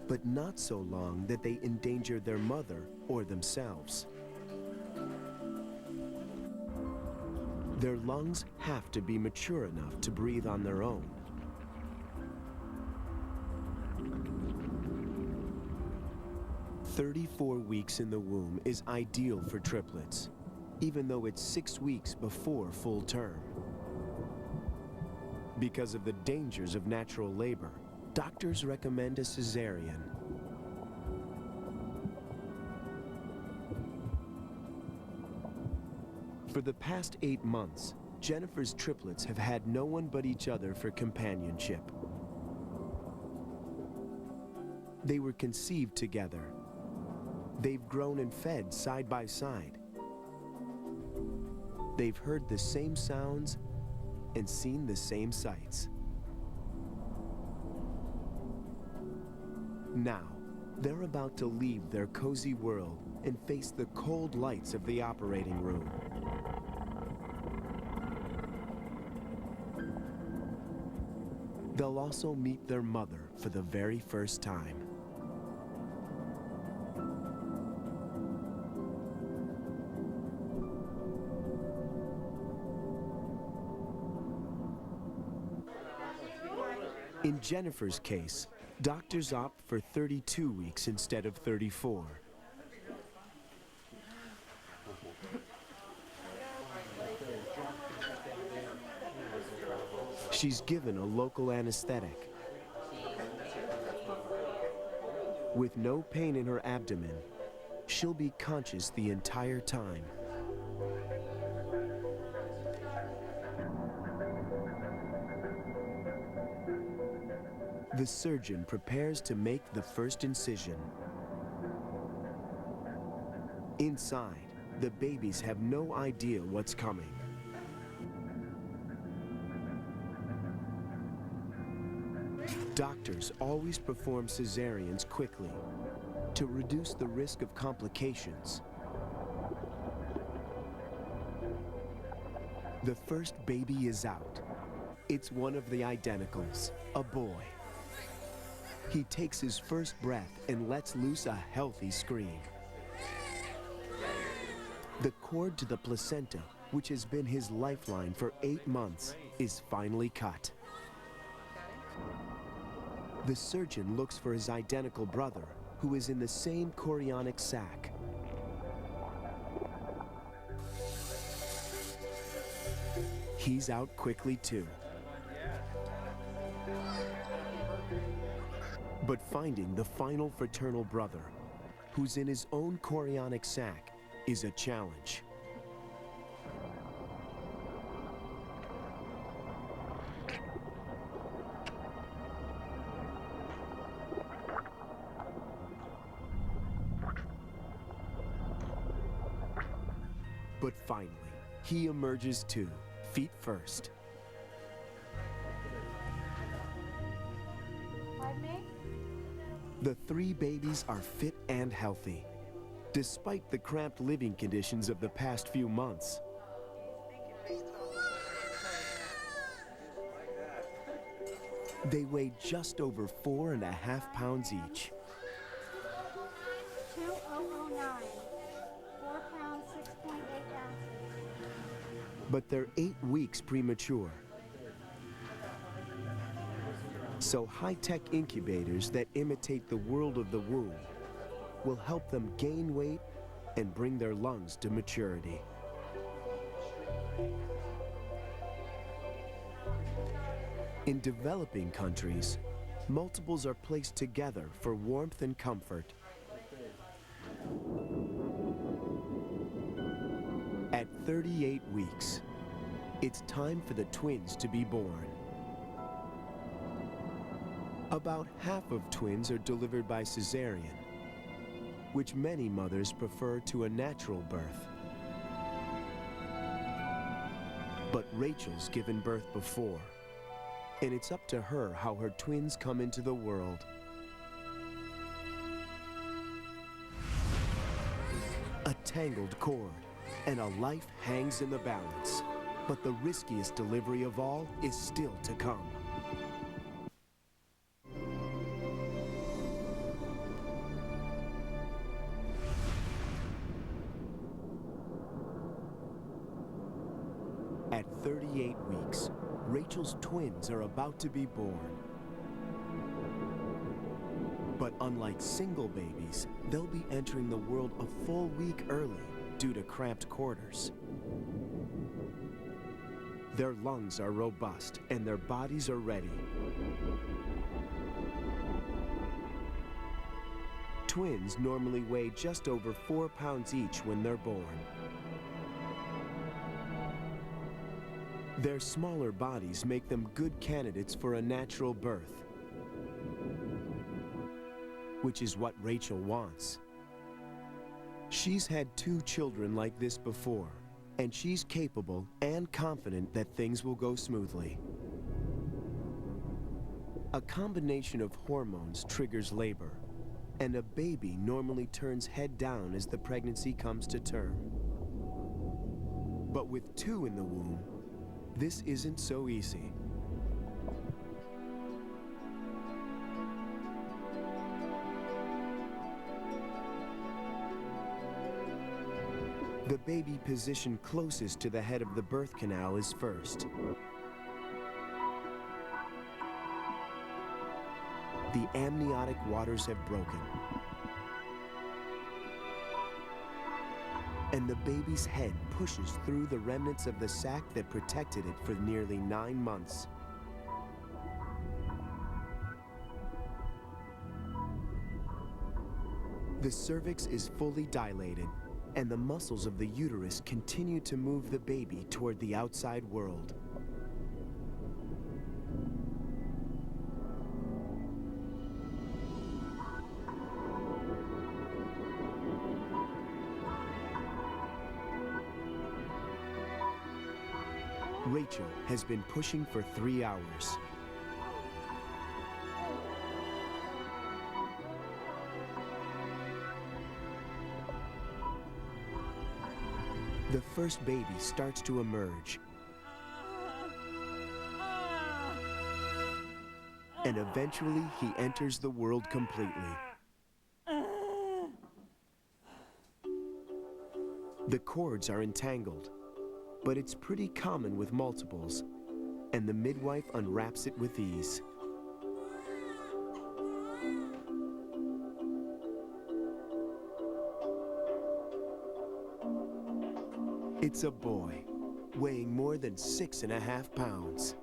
but not so long that they endanger their mother or themselves. Their lungs have to be mature enough to breathe on their own. "34 weeks in the womb is ideal for triplets. even though it's 6 weeks before full term. Because of the dangers of natural labor, doctors recommend a cesarean. For the past 8 months, Jennifer's triplets have had no one but each other for companionship. They were conceived together. They've grown and fed side by side. They've heard the same sounds and seen the same sights. Now, they're about to leave their cozy world and face the cold lights of the operating room. They'll also meet their mother for the very first time. In Jennifer's case, doctors opt for 32 weeks instead of 34. She's given a local anesthetic. With no pain in her abdomen, she'll be conscious the entire time. The surgeon prepares to make the first incision. Inside, the babies have no idea what's coming. Doctors always perform cesareans quickly to reduce the risk of complications. The first baby is out. It's one of the identicals, a boy. He takes his first breath and lets loose a healthy scream. The cord to the placenta, which has been his lifeline for 8 months, is finally cut. The surgeon looks for his identical brother, who is in the same chorionic sac. He's out quickly too. But finding the final fraternal brother, who's in his own chorionic sac, is a challenge. But finally, he emerges too, feet first. The 3 babies are fit and healthy, despite the cramped living conditions of the past few months. They weigh just over 4.5 pounds each. 2009, 4 pounds, 6.8 ounces. But they're 8 weeks premature. So high-tech incubators that imitate the world of the womb will help them gain weight and bring their lungs to maturity. In developing countries, multiples are placed together for warmth and comfort. At 38 weeks, it's time for the twins to be born. About half of twins are delivered by cesarean, which many mothers prefer to a natural birth. But Rachel's given birth before, and it's up to her how her twins come into the world. A tangled cord, and a life hangs in the balance. But the riskiest delivery of all is still to come. At 38 weeks, Rachel's twins are about to be born. But unlike single babies, they'll be entering the world a full week early due to cramped quarters. Their lungs are robust and their bodies are ready. Twins normally weigh just over 4 pounds each when they're born. Their smaller bodies make them good candidates for a natural birth, which is what Rachel wants. She's had 2 children like this before, and she's capable and confident that things will go smoothly. A combination of hormones triggers labor, and a baby normally turns head down as the pregnancy comes to term. But with 2 in the womb, this isn't so easy. The baby positioned closest to the head of the birth canal is first. The amniotic waters have broken, and the baby's head pushes through the remnants of the sac that protected it for nearly 9 months. The cervix is fully dilated, and the muscles of the uterus continue to move the baby toward the outside world. Rachel has been pushing for 3 hours. The first baby starts to emerge, and eventually he enters the world completely. The cords are entangled, but it's pretty common with multiples, and the midwife unwraps it with ease. It's a boy, weighing more than 6.5 pounds.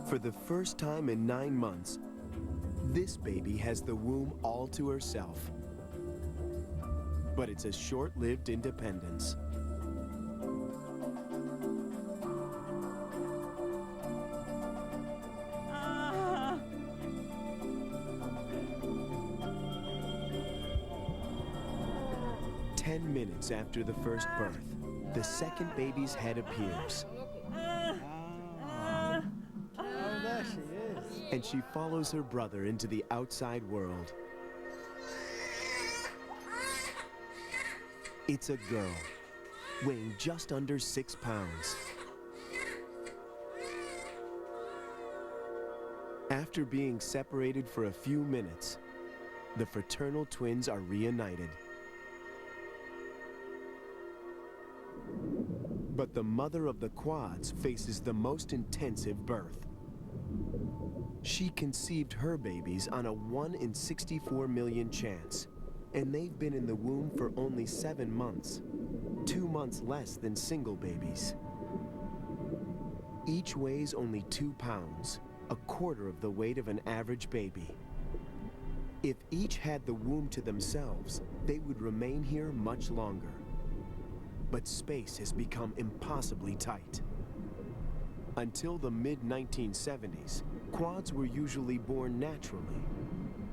For the first time in 9 months, this baby has the womb all to herself. But it's a short-lived independence. Ten minutes after the first birth, the second baby's head appears. There she is. And she follows her brother into the outside world. It's a girl, weighing just under 6 pounds. After being separated for a few minutes, the fraternal twins are reunited. But the mother of the quads faces the most intensive birth. She conceived her babies on a 1 in 64 million chance, and they've been in the womb for only 7 months, 2 months less than single babies. Each weighs only 2 pounds, a quarter of the weight of an average baby. If each had the womb to themselves, they would remain here much longer. But space has become impossibly tight. Until the mid-1970s, quads were usually born naturally.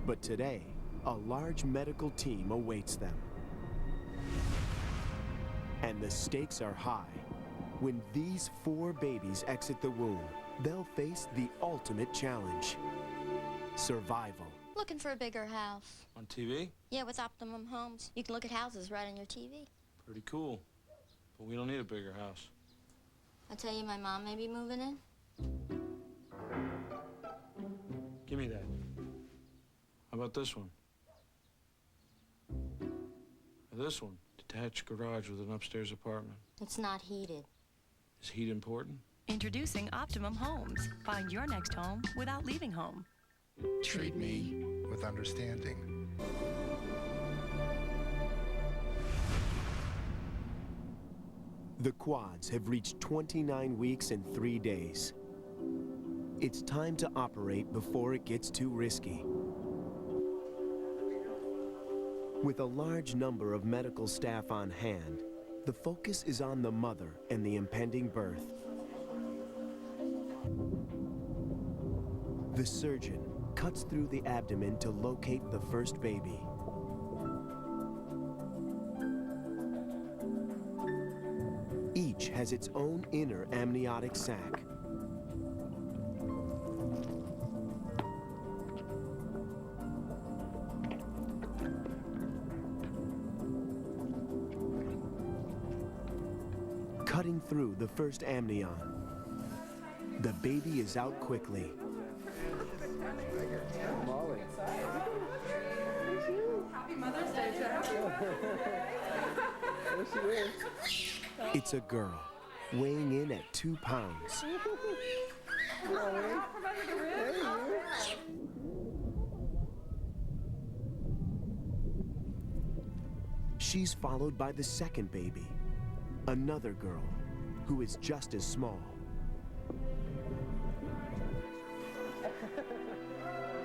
But today, a large medical team awaits them. And the stakes are high. When these 4 babies exit the womb, they'll face the ultimate challenge: survival. Looking for a bigger house. On TV? Yeah, with Optimum Homes. You can look at houses right on your TV. Pretty cool. But we don't need a bigger house. I tell you, my mom may be moving in. Give me that. How about this one? Or this one? detached garage with an upstairs apartment. It's not heated. Is heat important? Introducing Optimum Homes. Find your next home without leaving home. Treat me with understanding. The quads have reached 29 weeks and 3 days. It's time to operate before it gets too risky. With a large number of medical staff on hand, the focus is on the mother and the impending birth. The surgeon cuts through the abdomen to locate the first baby. Each has its own inner amniotic sac. Cutting through the first amnion, the baby is out quickly. Molly. Happy Mother's Day, Jeff. There she is. It's a girl, weighing in at 2 pounds. She's followed by the second baby, another girl, who is just as small.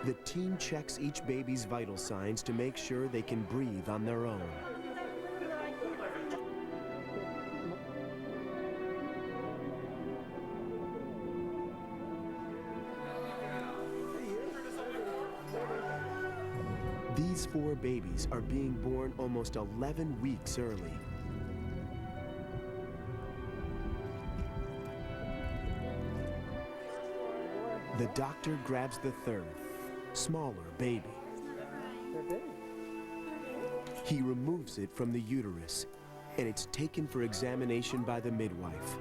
The team checks each baby's vital signs to make sure they can breathe on their own. These 4 babies are being born almost 11 weeks early. The doctor grabs the third, smaller baby. He removes it from the uterus, and it's taken for examination by the midwife.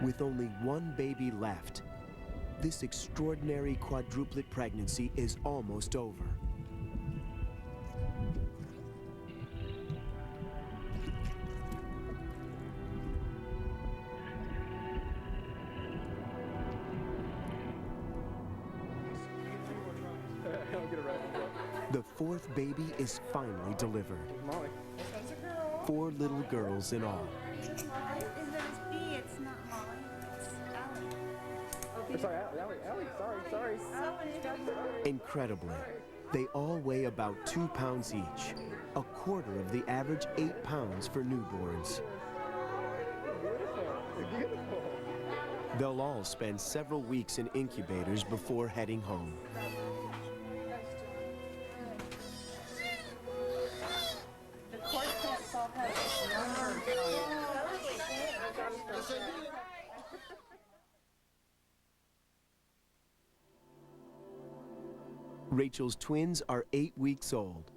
With only 1 baby left, this extraordinary quadruplet pregnancy is almost over. The 4th baby is finally delivered. 4 little girls in all. It's B, it's not Molly. It's Ellie. Sorry, Allie, sorry. Incredibly, they all weigh about 2 pounds each, a quarter of the average 8 pounds for newborns. They'll all spend several weeks in incubators before heading home. The court case all has numbers on it. Rachel's twins are 8 weeks old,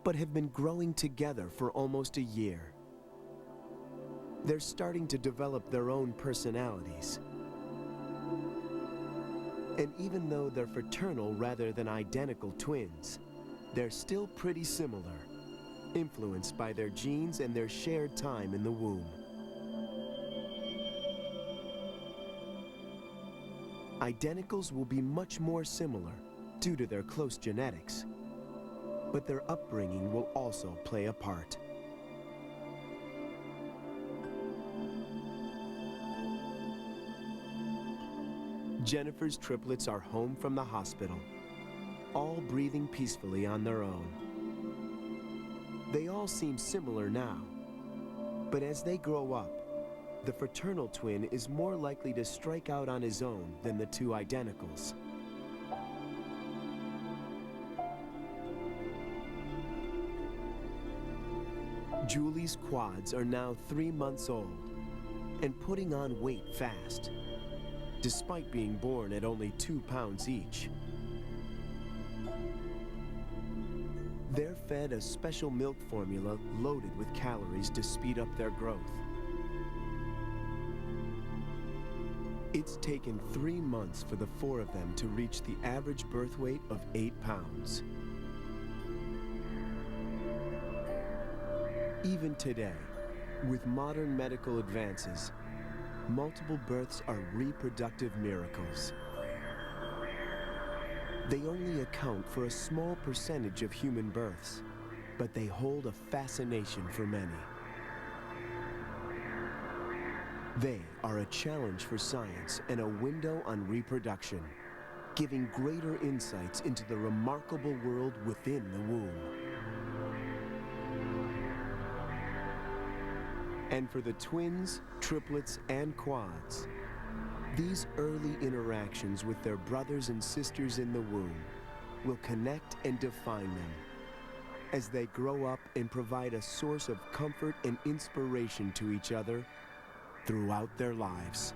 but have been growing together for almost a year. They're starting to develop their own personalities. And even though they're fraternal rather than identical twins, they're still pretty similar, influenced by their genes and their shared time in the womb. Identicals will be much more similar due to their close genetics, but their upbringing will also play a part. Jennifer's triplets are home from the hospital, all breathing peacefully on their own. They all seem similar now, but as they grow up, the fraternal twin is more likely to strike out on his own than the 2 identicals. Julie's quads are now 3 months old and putting on weight fast, despite being born at only 2 pounds each. They're fed a special milk formula loaded with calories to speed up their growth. It's taken 3 months for the 4 of them to reach the average birth weight of 8 pounds. Even today, with modern medical advances, multiple births are reproductive miracles. They only account for a small percentage of human births, but they hold a fascination for many. They are a challenge for science and a window on reproduction, giving greater insights into the remarkable world within the womb. And for the twins, triplets, and quads, these early interactions with their brothers and sisters in the womb will connect and define them as they grow up and provide a source of comfort and inspiration to each other throughout their lives.